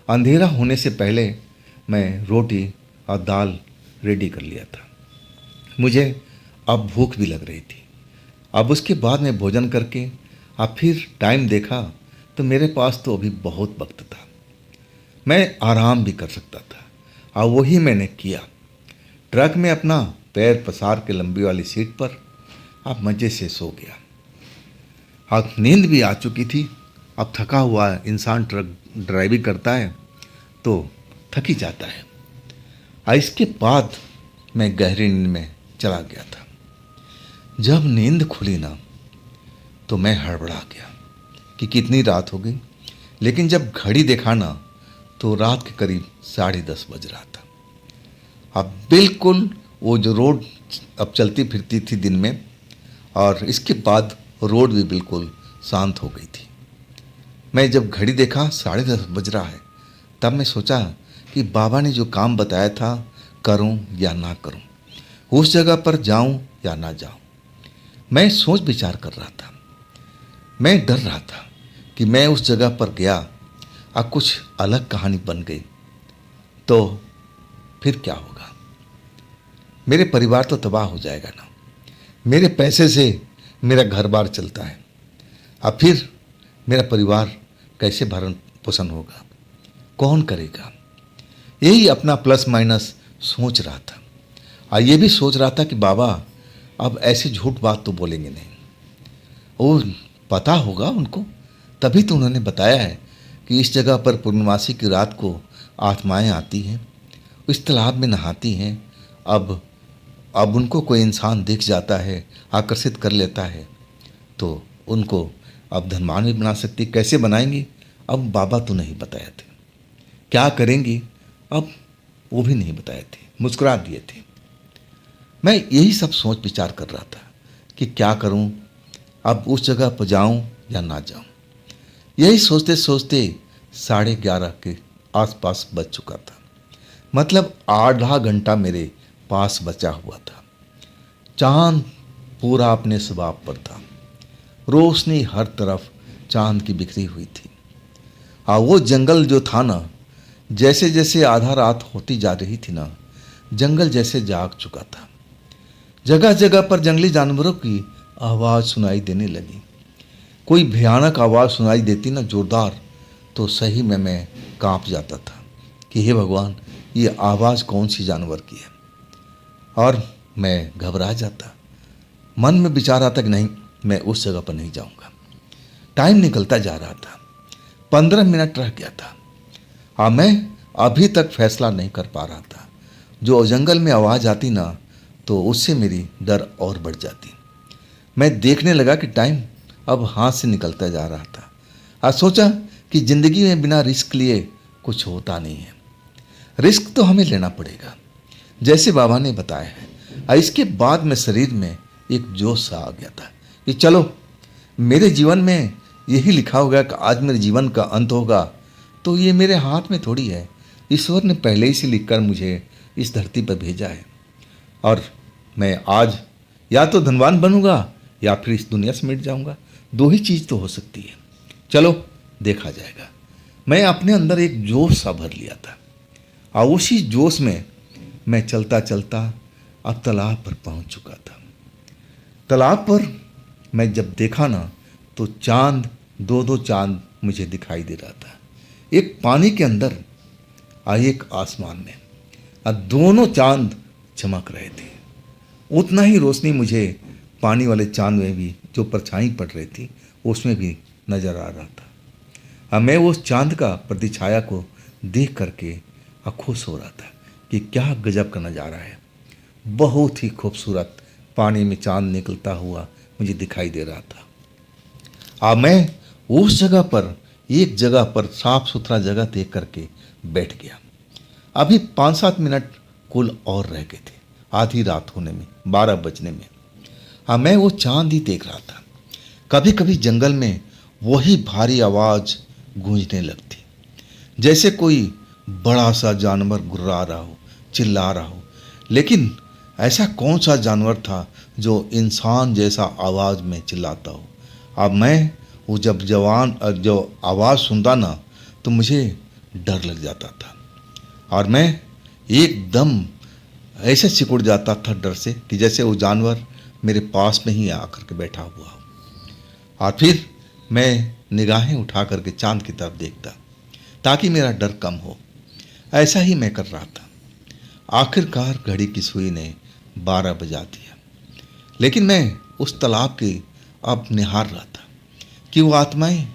अंधेरा होने से पहले मैं रोटी और दाल रेडी कर लिया था। मुझे अब भूख भी लग रही थी। अब उसके बाद में भोजन करके अब फिर टाइम देखा तो मेरे पास तो अभी बहुत वक्त था, मैं आराम भी कर सकता था। और वही मैंने किया। ट्रक में अपना पैर पसार के लंबी वाली सीट पर अब मज़े से सो गया। अब नींद भी आ चुकी थी। अब थका हुआ इंसान ट्रक ड्राइविंग करता है तो थक ही जाता है। और इसके बाद मैं गहरी नींद में चला गया था। जब नींद खुली ना तो मैं हड़बड़ा गया कि कितनी रात हो गई, लेकिन जब घड़ी देखा ना तो रात के करीब 10:30 बज रहा था। अब बिल्कुल वो जो रोड अब चलती फिरती थी दिन में, और इसके बाद रोड भी बिल्कुल शांत हो गई थी। मैं जब घड़ी देखा 10:30 बज रहा है, तब मैं सोचा कि बाबा ने जो काम बताया था करूं या ना करूं, उस जगह पर जाऊं या ना जाऊं। मैं सोच विचार कर रहा था। मैं डर रहा था कि मैं उस जगह पर गया और कुछ अलग कहानी बन गई तो फिर क्या होगा। मेरे परिवार तो तबाह हो जाएगा ना। मेरे पैसे से मेरा घर बार चलता है, अब फिर मेरा परिवार कैसे भरण पोषण होगा, कौन करेगा। यही अपना प्लस माइनस सोच रहा था। और ये भी सोच रहा था कि बाबा अब ऐसी झूठ बात तो बोलेंगे नहीं, वो पता होगा उनको, तभी तो उन्होंने बताया है कि इस जगह पर पूर्णमासी की रात को आत्माएं आती हैं, इस तालाब में नहाती हैं। अब उनको कोई इंसान दिख जाता है, आकर्षित कर लेता है, तो उनको अब धनवान भी बना सकती। कैसे बनाएंगी अब बाबा तो नहीं बताए थे। क्या करेंगी अब वो भी नहीं बताए थे, मुस्कुरा दिए थे। मैं यही सब सोच विचार कर रहा था कि क्या करूं, अब उस जगह पर जाऊं या ना जाऊं। यही सोचते सोचते 11:30 के आसपास बज चुका था। मतलब आधा घंटा मेरे पास बचा हुआ था। चांद पूरा अपने स्वभाव पर था। रोशनी हर तरफ चांद की बिखरी हुई थी। वो जंगल जो था ना, जैसे जैसे आधा रात होती जा रही थी ना, जंगल जैसे जाग चुका था। जगह जगह पर जंगली जानवरों की आवाज़ सुनाई देने लगी। कोई भयानक आवाज़ सुनाई देती ना जोरदार, तो सही में मैं कांप जाता था कि हे भगवान, ये आवाज़ कौन सी जानवर की है। और मैं घबरा जाता। मन में विचार आता कि नहीं, मैं उस जगह पर नहीं जाऊंगा। टाइम निकलता जा रहा था। 15 मिनट रह गया था। मैं अभी तक फैसला नहीं कर पा रहा था। जो जंगल में आवाज़ आती ना तो उससे मेरी डर और बढ़ जाती। मैं देखने लगा कि टाइम अब हाथ से निकलता जा रहा था। आज सोचा कि ज़िंदगी में बिना रिस्क लिए कुछ होता नहीं है। रिस्क तो हमें लेना पड़ेगा, जैसे बाबा ने बताया है। और इसके बाद में शरीर में एक जोश सा आ गया था कि चलो, मेरे जीवन में यही लिखा होगा कि आज मेरे जीवन का अंत होगा, तो ये मेरे हाथ में थोड़ी है। ईश्वर ने पहले ही से लिखकर मुझे इस धरती पर भेजा है, और मैं आज या तो धनवान बनूंगा या फिर इस दुनिया से मिट जाऊंगा। दो ही चीज़ तो हो सकती है। चलो देखा जाएगा। मैं अपने अंदर एक जोश सा भर लिया था, और उसी जोश में मैं चलता चलता अब तालाब पर पहुंच चुका था। तालाब पर मैं जब देखा ना तो चांद, दो चांद मुझे दिखाई दे रहा था। एक पानी के अंदर और एक आसमान में, और दोनों चांद चमक रहे थे। उतना ही रोशनी मुझे पानी वाले चांद में भी, जो परछाई पड़ रही थी, उसमें भी नज़र आ रहा था। और मैं उस चांद का प्रतिछाया को देख करके खुश हो रहा था कि क्या गजब का नज़ारा है। बहुत ही खूबसूरत पानी में चांद निकलता हुआ मुझे दिखाई दे रहा था। मैं उस जगह पर, एक जगह पर साफ सुथरा जगह देख करके बैठ गया। अभी 5-7 मिनट कुल और रह गए थे आधी रात होने में, 12 बजने में। मैं वो चांद ही देख रहा था। कभी कभी जंगल में वही भारी आवाज़ गूंजने लगती, जैसे कोई बड़ा सा जानवर गुर्रा रहा हो, चिल्ला रहा हो। लेकिन ऐसा कौन सा जानवर था जो इंसान जैसा आवाज़ में चिल्लाता हो। अब मैं वो जब जो आवाज़ सुनता ना तो मुझे डर लग जाता था, और मैं एकदम ऐसे सिकुड़ जाता था डर से कि जैसे वो जानवर मेरे पास में ही आकर के बैठा हुआ हो। और फिर मैं निगाहें उठा करके चांद की तरफ देखता ताकि मेरा डर कम हो। ऐसा ही मैं कर रहा था। आखिरकार घड़ी की सुई ने 12 बजा दिया। लेकिन मैं उस तालाब के अब निहार रहा था कि वो आत्माएं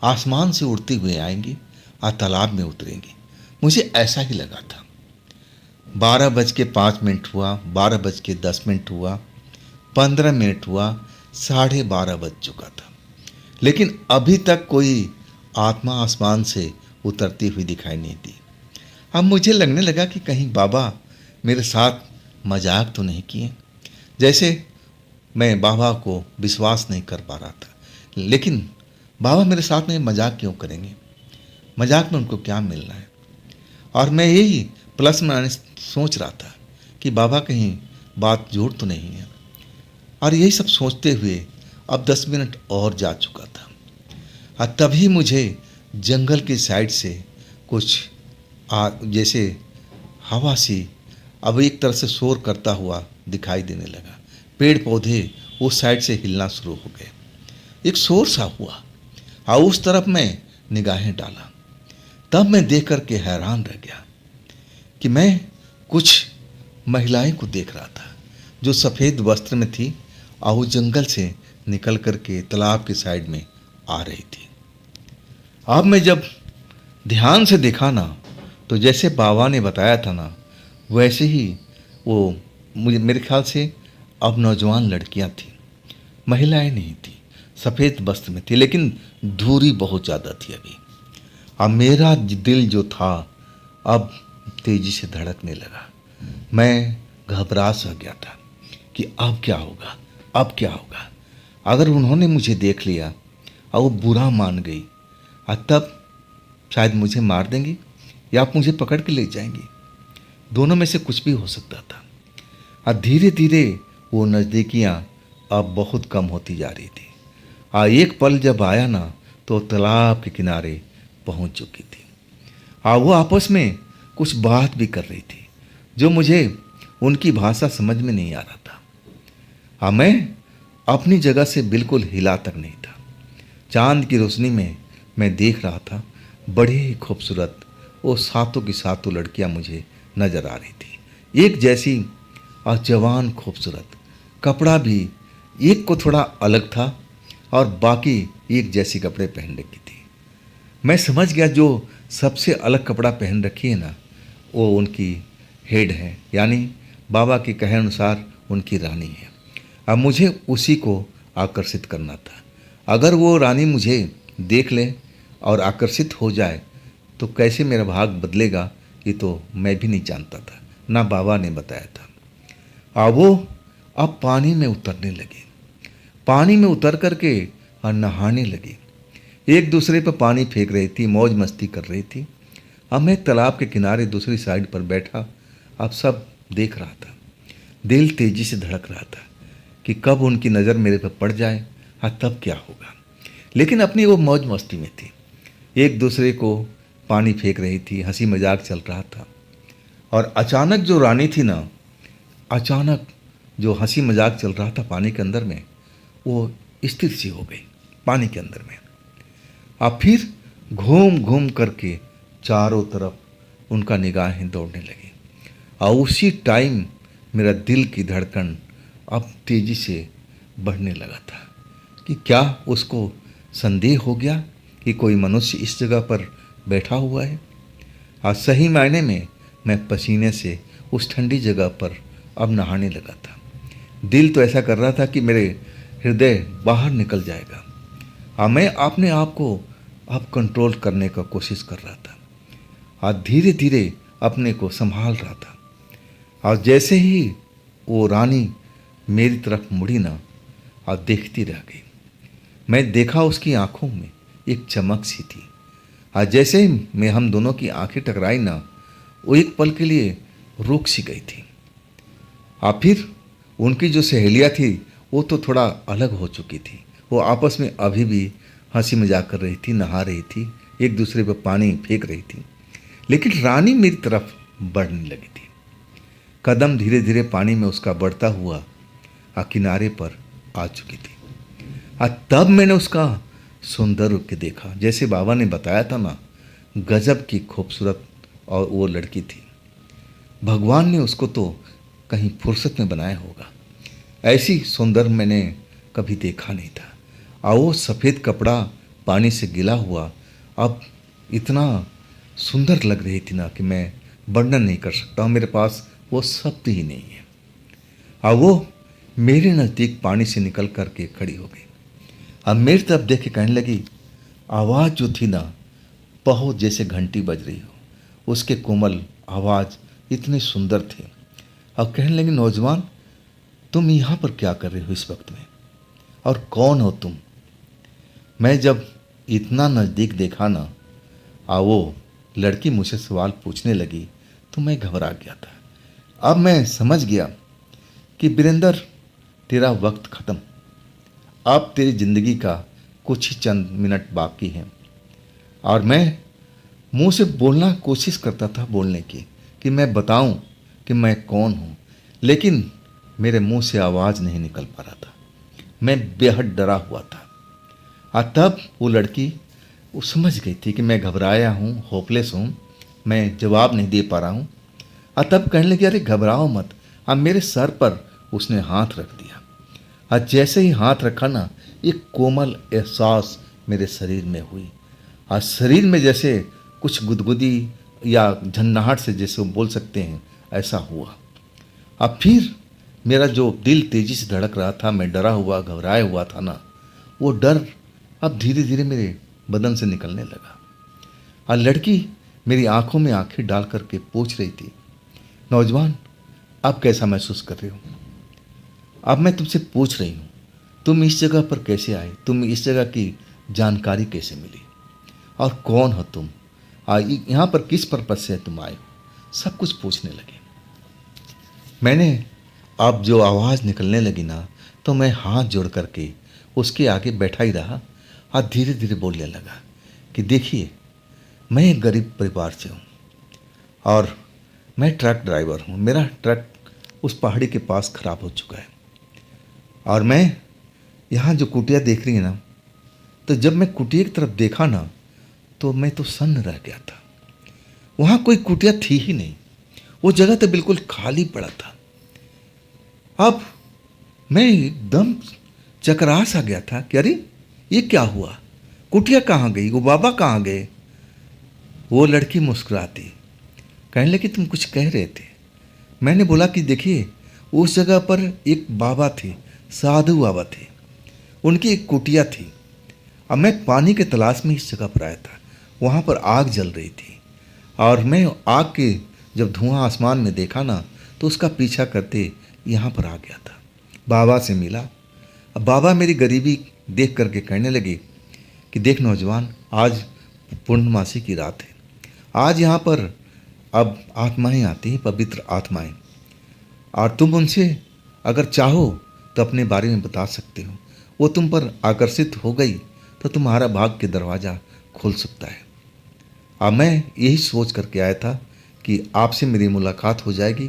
आसमान से उड़ते हुए आएंगी और तालाब में उतरेंगी। मुझे ऐसा ही लगा था। 12:05 हुआ, 12:10 हुआ, 15 मिनट हुआ, 12:30 बज चुका था। लेकिन अभी तक कोई आत्मा आसमान से उतरती हुई दिखाई नहीं दी। अब मुझे लगने लगा कि कहीं बाबा मेरे साथ मजाक तो नहीं किए। जैसे मैं बाबा को विश्वास नहीं कर पा रहा था। लेकिन बाबा मेरे साथ में मजाक क्यों करेंगे? मजाक में उनको क्या मिलना है? और मैं यही प्लस माइनस सोच रहा था कि बाबा कहीं बात झूठ तो नहीं है। और यही सब सोचते हुए अब 10 मिनट और जा चुका था। और तभी मुझे जंगल की साइड से कुछ जैसे हवा सी अब एक तरह से शोर करता हुआ दिखाई देने लगा। पेड़ पौधे उस साइड से हिलना शुरू हो गए। एक शोर सा हुआ और उस तरफ मैं निगाहें डाला। तब मैं देख कर के हैरान रह गया कि मैं कुछ महिलाएं को देख रहा था जो सफ़ेद वस्त्र में थी और वो जंगल से निकल कर के तालाब की साइड में आ रही थी। अब मैं जब ध्यान से देखा ना तो जैसे बाबा ने बताया था ना वैसे ही वो मुझे मेरे ख्याल से अब नौजवान लड़कियां थी, महिलाएं नहीं थी, सफ़ेद वस्त्र में थी, लेकिन दूरी बहुत ज़्यादा थी अभी। अब मेरा दिल जो था अब तेज़ी से धड़कने लगा। मैं घबरा सा गया था कि अब क्या होगा, अब क्या होगा। अगर उन्होंने मुझे देख लिया और वो बुरा मान गई और तब शायद मुझे मार देंगी या आप मुझे पकड़ के ले जाएंगी। दोनों में से कुछ भी हो सकता था। और धीरे धीरे वो नज़दीकियाँ अब बहुत कम होती जा रही थी। और एक पल जब आया ना तो तालाब के किनारे पहुंच चुकी थी। और वो आपस में कुछ बात भी कर रही थी जो मुझे उनकी भाषा समझ में नहीं आ रहा था। और मैं अपनी जगह से बिल्कुल हिला तक नहीं था। चांद की रोशनी में मैं देख रहा था बड़े ही खूबसूरत वो सातों की सातों लड़कियां मुझे नज़र आ रही थी, एक जैसी और जवान खूबसूरत। कपड़ा भी एक को थोड़ा अलग था और बाकी एक जैसी कपड़े पहन रखी थी। मैं समझ गया जो सबसे अलग कपड़ा पहन रखी है ना वो उनकी हेड है, यानी बाबा के कहे अनुसार उनकी रानी है। अब मुझे उसी को आकर्षित करना था। अगर वो रानी मुझे देख ले और आकर्षित हो जाए तो कैसे मेरा भाग बदलेगा ये तो मैं भी नहीं जानता था, ना बाबा ने बताया था। अब वो अब पानी में उतरने लगे, पानी में उतर करके और नहाने लगे। एक दूसरे पर पानी फेंक रही थी, मौज मस्ती कर रही थी। अब मैं तालाब के किनारे दूसरी साइड पर बैठा अब सब देख रहा था। दिल तेजी से धड़क रहा था कि कब उनकी नज़र मेरे पर पड़ जाए और तब क्या होगा। लेकिन अपनी वो मौज मस्ती में थी, एक दूसरे को पानी फेंक रही थी, हंसी मजाक चल रहा था। और अचानक जो रानी थी ना, अचानक जो हंसी मजाक चल रहा था पानी के अंदर में, वो स्थिर सी हो गई पानी के अंदर में। अब फिर घूम घूम करके चारों तरफ उनका निगाहें दौड़ने लगी। और उसी टाइम मेरा दिल की धड़कन अब तेज़ी से बढ़ने लगा था कि क्या उसको संदेह हो गया कि कोई मनुष्य इस जगह पर बैठा हुआ है। और सही मायने में मैं पसीने से उस ठंडी जगह पर अब नहाने लगा था। दिल तो ऐसा कर रहा था कि मेरे हृदय बाहर निकल जाएगा। और मैं अपने आप को अब कंट्रोल करने का कोशिश कर रहा था और धीरे धीरे अपने को संभाल रहा था। और जैसे ही वो रानी मेरी तरफ मुड़ी ना और देखती रह गई, मैं देखा उसकी आंखों में एक चमक सी थी। और जैसे ही मैं हम दोनों की आंखें टकराई ना वो एक पल के लिए रुक सी गई थी। और फिर उनकी जो सहेलियाँ थी वो तो थोड़ा अलग हो चुकी थी। वो आपस में अभी भी हंसी मजाक कर रही थी, नहा रही थी, एक दूसरे पर पानी फेंक रही थी। लेकिन रानी मेरी तरफ बढ़ने लगी थी। कदम धीरे धीरे पानी में उसका बढ़ता हुआ किनारे पर आ चुकी थी। तब मैंने उसका सौंदर्य के देखा, जैसे बाबा ने बताया था ना, गजब की खूबसूरत और वो लड़की थी। भगवान ने उसको तो कहीं फुर्सत में बनाया होगा। ऐसी सौंदर्य मैंने कभी देखा नहीं था। और वो सफ़ेद कपड़ा पानी से गिला हुआ अब इतना सुंदर लग रही थी ना कि मैं वर्णन नहीं कर सकता हूँ, मेरे पास वो शब्द ही नहीं है। और वो मेरे नज़दीक पानी से निकल कर के खड़ी हो गई। अब मेरी तरफ देख के कहने लगी, आवाज़ जो थी ना, बहुत जैसे घंटी बज रही हो। उसके कोमल आवाज़ इतनी सुंदर थी। अब कहने लगी, नौजवान तुम यहाँ पर क्या कर रहे हो इस वक्त में, और कौन हो तुम? मैं जब इतना नज़दीक देखा ना, वो लड़की मुझसे सवाल पूछने लगी, तो मैं घबरा गया था। अब मैं समझ गया कि वीरेंद्र, तेरा वक्त ख़त्म। अब तेरी ज़िंदगी का कुछ ही चंद मिनट बाकी हैं। और मैं मुंह से बोलना कोशिश करता था बोलने की, कि मैं बताऊं कि मैं कौन हूं, लेकिन मेरे मुंह से आवाज़ नहीं निकल पा रहा था। मैं बेहद डरा हुआ था। और तब वो लड़की वो समझ गई थी कि मैं घबराया हूँ, होपलेस हूँ, मैं जवाब नहीं दे पा रहा हूँ। और तब कहने लगी, अरे घबराओ मत। अब मेरे सर पर उसने हाथ रख दिया। और जैसे ही हाथ रखा ना, एक कोमल एहसास मेरे शरीर में हुई। और शरीर में जैसे कुछ गुदगुदी या झन्नाहट से जैसे बोल सकते हैं, ऐसा हुआ। अब फिर मेरा जो दिल तेजी से धड़क रहा था, मैं डरा हुआ घबराया हुआ था ना, वो डर अब धीरे धीरे मेरे बदन से निकलने लगा। और लड़की मेरी आंखों में आंखें डाल करके पूछ रही थी, नौजवान अब कैसा महसूस कर रहे हो? अब मैं तुमसे पूछ रही हूँ, तुम इस जगह पर कैसे आए? तुम इस जगह की जानकारी कैसे मिली? और कौन हो तुम? यहाँ पर किस पर्पज से तुम आए हो? सब कुछ पूछने लगे। मैंने अब जो आवाज़ निकलने लगी ना, तो मैं हाथ जोड़ करके उसके आगे बैठा ही रहा और धीरे धीरे बोलने लगा कि देखिए, मैं एक गरीब परिवार से हूँ और मैं ट्रक ड्राइवर हूँ। मेरा ट्रक उस पहाड़ी के पास ख़राब हो चुका है और मैं यहाँ जो कुटिया देख रही है ना, तो जब मैं कुटिया की तरफ देखा ना, तो मैं तो सन्न रह गया था। वहाँ कोई कुटिया थी ही नहीं, वो जगह तो बिल्कुल खाली पड़ा था। अब मैं एकदम चकरा सा गया था कि अरे ये क्या हुआ, कुटिया कहाँ गई, वो बाबा कहाँ गए? वो लड़की मुस्कुराती, कहने लगी तुम कुछ कह रहे थे। मैंने बोला कि देखिए, उस जगह पर एक बाबा थे, साधु बाबा थे, उनकी एक कुटिया थी। अब मैं पानी के तलाश में इस जगह पर आया था। वहाँ पर आग जल रही थी और मैं आग के जब धुआं आसमान में देखा ना, तो उसका पीछा करते यहाँ पर आ गया था। बाबा से मिला। अब बाबा मेरी गरीबी देख करके कहने लगे कि देख नौजवान, आज पूर्णमासी की रात है। आज यहाँ पर अब आत्माएं आती हैं, पवित्र आत्माएं, और तुम उनसे अगर चाहो तो अपने बारे में बता सकते हो। वो तुम पर आकर्षित हो गई तो तुम्हारा भाग्य के दरवाज़ा खुल सकता है। अब मैं यही सोच करके आया था कि आपसे मेरी मुलाकात हो जाएगी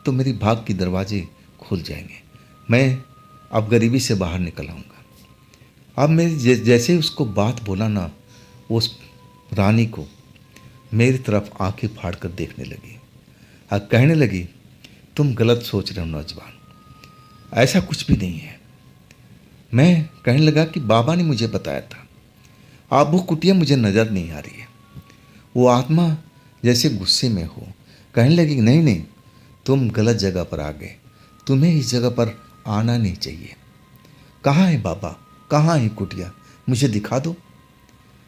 तो मेरी भाग्य के दरवाजे खुल जाएंगे, मैं अब गरीबी से बाहर निकल आऊँगा। अब मैं जैसे ही उसको बात बोला ना, उस रानी को मेरी तरफ आंखें फाड़ कर देखने लगी और कहने लगी, तुम गलत सोच रहे हो नौजवान, ऐसा कुछ भी नहीं है। मैं कहने लगा कि बाबा ने मुझे बताया था, आप वो कुटिया मुझे नज़र नहीं आ रही है। वो आत्मा जैसे गुस्से में हो, कहने लगी नहीं नहीं, तुम गलत जगह पर आ गए, तुम्हें इस जगह पर आना नहीं चाहिए। कहाँ है बाबा, कहाँ है कुटिया, मुझे दिखा दो।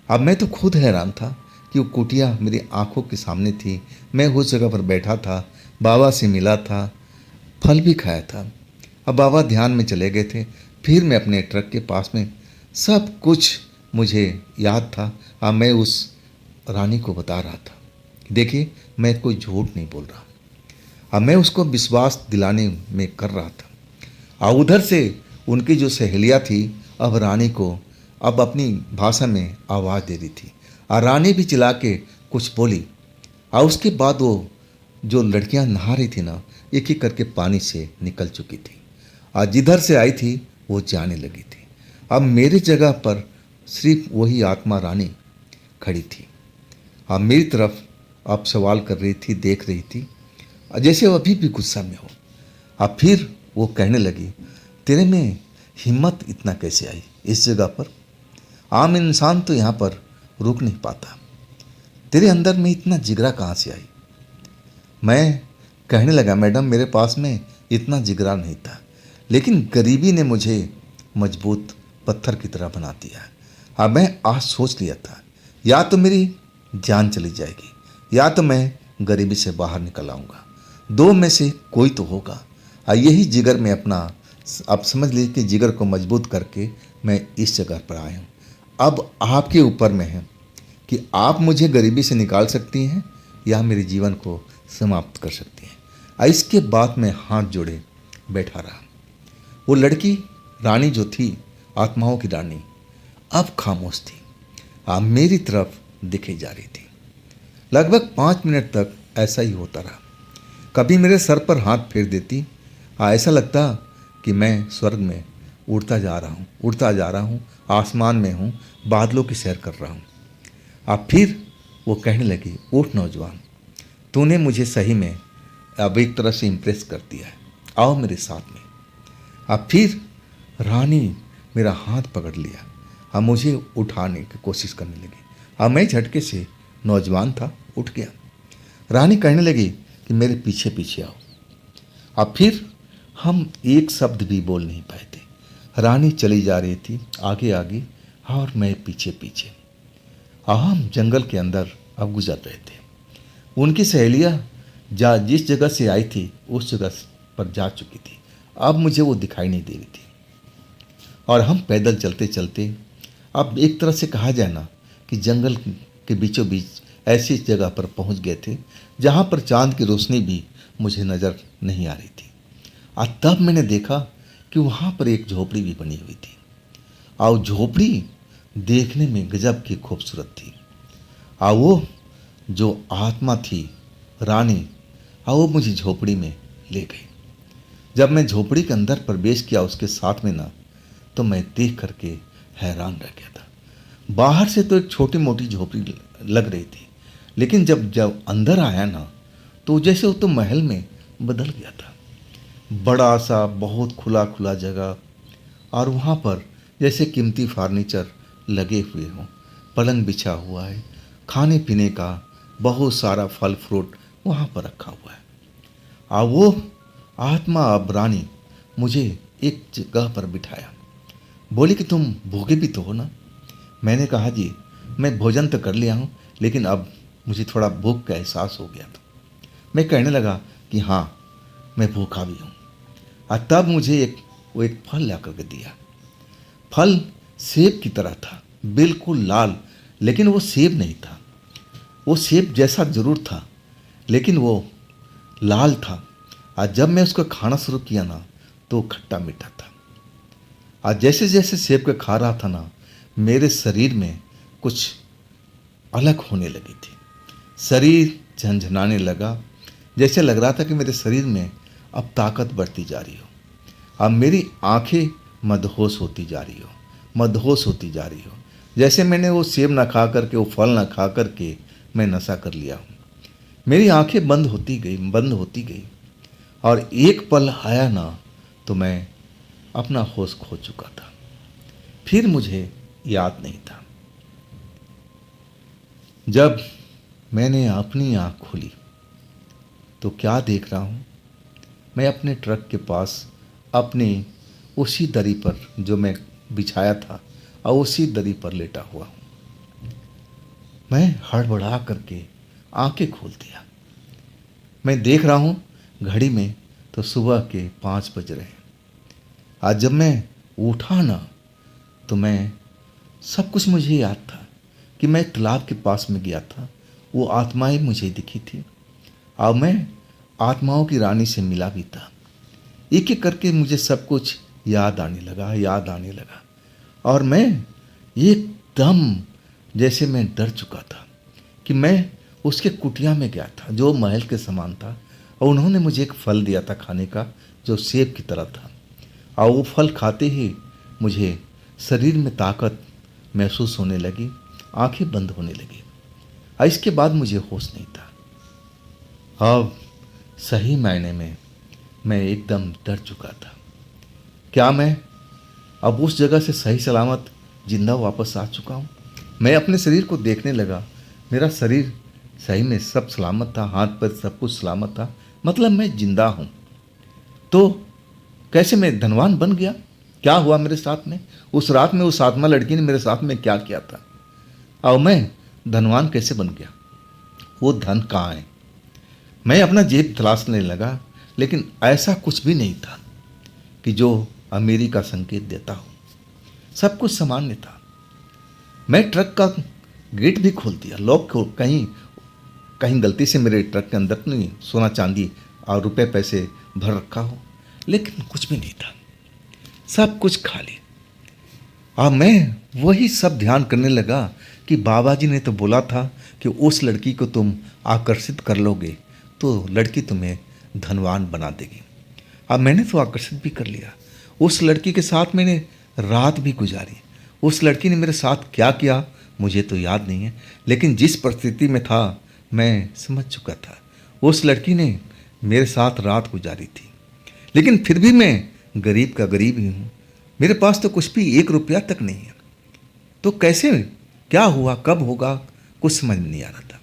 अब मैं तो खुद हैरान था कि वो कुटिया मेरी आंखों के सामने थी। मैं उस जगह पर बैठा था, बाबा से मिला था, फल भी खाया था। अब बाबा ध्यान में चले गए थे। फिर मैं अपने ट्रक के पास में, सब कुछ मुझे याद था। अब मैं उस रानी को बता रहा था, देखिए मैं कोई झूठ नहीं बोल रहा। अब मैं उसको विश्वास दिलाने में कर रहा था। और उधर से उनकी जो सहेलियाँ थी, अब रानी को अब अपनी भाषा में आवाज़ दे रही थी और रानी भी चिल्ला के कुछ बोली। और उसके बाद वो जो लड़कियां नहा रही थी ना, एक एक करके पानी से निकल चुकी थी। आज जिधर से आई थी वो जाने लगी थी। अब मेरी जगह पर सिर्फ वही आत्मा रानी खड़ी थी। अब मेरी तरफ अब सवाल कर रही थी, देख रही थी, जैसे वो अभी भी गुस्सा में हो। अब फिर वो कहने लगी, तेरे में हिम्मत इतना कैसे आई इस जगह पर? आम इंसान तो यहाँ पर रुक नहीं पाता। तेरे अंदर में इतना जिगरा कहाँ से आई? मैं कहने लगा, मैडम मेरे पास में इतना जिगरा नहीं था, लेकिन गरीबी ने मुझे मजबूत पत्थर की तरह बना दिया। अब मैं आज सोच लिया था, या तो मेरी जान चली जाएगी या तो मैं गरीबी से बाहर निकल आऊँगा। दो में से कोई तो होगा। यही जिगर में अपना, आप समझ लीजिए कि जिगर को मजबूत करके मैं इस जगह पर आया हूँ। अब आपके ऊपर में है कि आप मुझे गरीबी से निकाल सकती हैं या मेरे जीवन को समाप्त कर सकती हैं। इसके बाद मैं हाथ जोड़े बैठा रहा। वो लड़की रानी जो थी, आत्माओं की रानी, अब खामोश थी। आप मेरी तरफ दिखे जा रही थी। लगभग 5 मिनट तक ऐसा ही होता रहा। कभी मेरे सर पर हाथ फेर देती। ऐसा लगता कि मैं स्वर्ग में उड़ता जा रहा हूँ, आसमान में हूँ, बादलों की सैर कर रहा हूँ। अब फिर वो कहने लगी, उठ नौजवान, तूने मुझे सही में अब एक तरह से इम्प्रेस कर दिया है, आओ मेरे साथ में। अब फिर रानी मेरा हाथ पकड़ लिया। अब मुझे उठाने की कोशिश करने लगी। अब मैं झटके से, नौजवान था, उठ गया। रानी कहने लगी कि मेरे पीछे पीछे आओ। अब फिर हम एक शब्द भी बोल नहीं पाए थे। रानी चली जा रही थी आगे आगे और मैं पीछे पीछे। हम जंगल के अंदर अब गुजर रहे थे। उनकी सहेलियाँ जिस जगह से आई थी उस जगह पर जा चुकी थी। अब मुझे वो दिखाई नहीं दे रही थी और हम पैदल चलते चलते, अब एक तरह से कहा जाए ना कि जंगल के बीचों बीच ऐसी जगह पर पहुंच गए थे जहां पर चांद की रोशनी भी मुझे नज़र नहीं आ रही थी। और तब मैंने देखा कि वहाँ पर एक झोपड़ी भी बनी हुई थी और झोपड़ी देखने में गजब की खूबसूरत थी। और वो जो आत्मा थी रानी, और वो मुझे झोपड़ी में ले गई। जब मैं झोपड़ी के अंदर प्रवेश किया उसके साथ में ना, तो मैं देख करके हैरान रह गया था। बाहर से तो एक छोटी मोटी झोपड़ी लग रही थी, लेकिन जब अंदर आया ना, तो जैसे वो तो महल में बदल गया था। बड़ा सा बहुत खुला खुला जगह, और वहाँ पर जैसे कीमती फर्नीचर लगे हुए हों, पलंग बिछा हुआ है, खाने पीने का बहुत सारा फल फ्रूट वहाँ पर रखा हुआ है। और वो आत्मा अब रानी मुझे एक जगह पर बिठाया। बोली कि तुम भूखे भी तो हो ना? मैंने कहा जी, मैं भोजन तो कर लिया हूँ, लेकिन अब मुझे थोड़ा भूख का एहसास हो गया था। मैं कहने लगा कि हाँ, मैं भूखा भी हूँ। और तब मुझे एक फल ला करके दिया। फल सेब की तरह था, बिल्कुल लाल, लेकिन वो सेब नहीं था। वो सेब जैसा ज़रूर था, लेकिन वो लाल था। और जब मैं उसको खाना शुरू किया ना, तो खट्टा मीठा था। और जैसे जैसे सेब को खा रहा था ना, मेरे शरीर में कुछ अलग होने लगी थी। शरीर झंझनाने लगा, जैसे लग रहा था कि मेरे शरीर में अब ताकत बढ़ती जा रही हो। अब मेरी आंखें मदहोश होती जा रही हो। जैसे मैंने वो सेब ना खा करके, वो फल ना खा करके मैं नशा कर लिया हूँ। मेरी आंखें बंद होती गई और एक पल आया ना, तो मैं अपना होश खो चुका था। फिर मुझे याद नहीं था। जब मैंने अपनी आँख खोली तो क्या देख रहा हूँ? मैं अपने ट्रक के पास अपनी उसी दरी पर जो मैं बिछाया था और उसी दरी पर लेटा हुआ हूँ। मैं हड़बड़ा करके आंखें खोल दिया। मैं देख रहा हूँ घड़ी में तो सुबह के 5 बज रहे हैं। आज जब मैं उठा ना, तो मैं सब कुछ मुझे याद था कि मैं तालाब के पास में गया था, वो आत्माएं मुझे दिखी थी और मैं आत्माओं की रानी से मिला भी था। एक एक करके मुझे सब कुछ याद आने लगा और मैं एकदम जैसे मैं डर चुका था कि मैं उसके कुटिया में गया था जो महल के समान था, और उन्होंने मुझे एक फल दिया था खाने का जो सेब की तरह था। और वो फल खाते ही मुझे शरीर में ताकत महसूस होने लगी, आंखें बंद होने लगी। और इसके बाद मुझे होश नहीं था। अब सही मायने में मैं एकदम डर चुका था। क्या मैं अब उस जगह से सही सलामत जिंदा वापस आ चुका हूँ? मैं अपने शरीर को देखने लगा। मेरा शरीर सही में सब सलामत था, हाथ पैर सब कुछ सलामत था, मतलब मैं जिंदा हूँ। तो कैसे मैं धनवान बन गया? क्या हुआ मेरे साथ में? उस रात में उस आत्मा लड़की ने मेरे साथ में क्या किया था? और मैं धनवान कैसे बन गया? वो धन कहाँ है? मैं अपना जेब तलाशने लगा, लेकिन ऐसा कुछ भी नहीं था कि जो अमीरी का संकेत देता हो। सब कुछ सामान्य था। मैं ट्रक का गेट भी खोल दिया, लॉक खोल, कहीं कहीं गलती से मेरे ट्रक के अंदर नहीं सोना चांदी और रुपए पैसे भर रखा हो, लेकिन कुछ भी नहीं था, सब कुछ खाली। और मैं वही सब ध्यान करने लगा कि बाबा जी ने तो बोला था कि उस लड़की को तुम आकर्षित कर लोगे तो लड़की तुम्हें धनवान बना देगी। अब मैंने तो आकर्षित भी कर लिया। उस लड़की के साथ मैंने रात भी गुजारी। उस लड़की ने मेरे साथ क्या किया मुझे तो याद नहीं है, लेकिन जिस परिस्थिति में था मैं समझ चुका था। उस लड़की ने मेरे साथ रात गुजारी थी, लेकिन फिर भी मैं गरीब का गरीब ही हूँ। मेरे पास तो कुछ भी 1 रुपया तक नहीं है। तो कैसे, क्या हुआ, कब होगा, कुछ समझ में नहीं आ रहा था।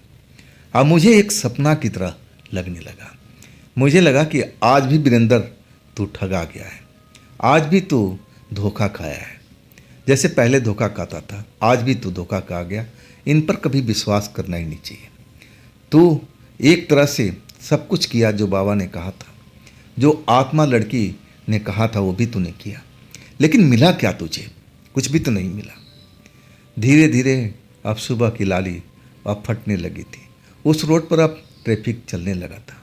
अब मुझे एक सपना की तरह लगने लगा। मुझे लगा कि आज भी वीरेंद्र तू ठगा गया है, आज भी तू धोखा खाया है। जैसे पहले धोखा खाता था, आज भी तू धोखा खा गया। इन पर कभी विश्वास करना ही नहीं चाहिए। तू एक तरह से सब कुछ किया जो बाबा ने कहा था, जो आत्मा लड़की ने कहा था वो भी तूने किया, लेकिन मिला क्या तुझे? कुछ भी तो नहीं मिला। धीरे धीरे अब सुबह की लाली अब फटने लगी थी। उस रोड पर अब ट्रैफिक चलने लगा था।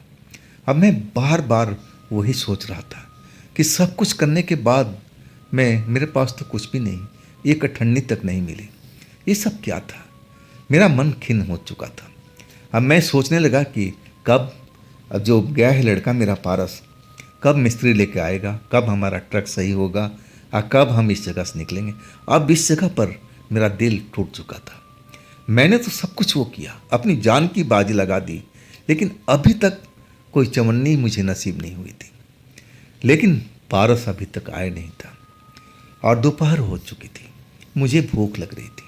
अब मैं बार बार वही सोच रहा था कि सब कुछ करने के बाद मेरे पास तो कुछ भी नहीं, एक अठन्नी तक नहीं मिली। ये सब क्या था? मेरा मन खिन्न हो चुका था। अब मैं सोचने लगा कि कब, अब जो गया है लड़का मेरा पारस, कब मिस्त्री लेके आएगा, कब हमारा ट्रक सही होगा और कब हम इस जगह से निकलेंगे। अब इस जगह पर मेरा दिल टूट चुका था। मैंने तो सब कुछ वो किया, अपनी जान की बाजी लगा दी, लेकिन अभी तक कोई चवन्नी मुझे नसीब नहीं हुई थी। लेकिन पारस अभी तक आया नहीं था और दोपहर हो चुकी थी। मुझे भूख लग रही थी।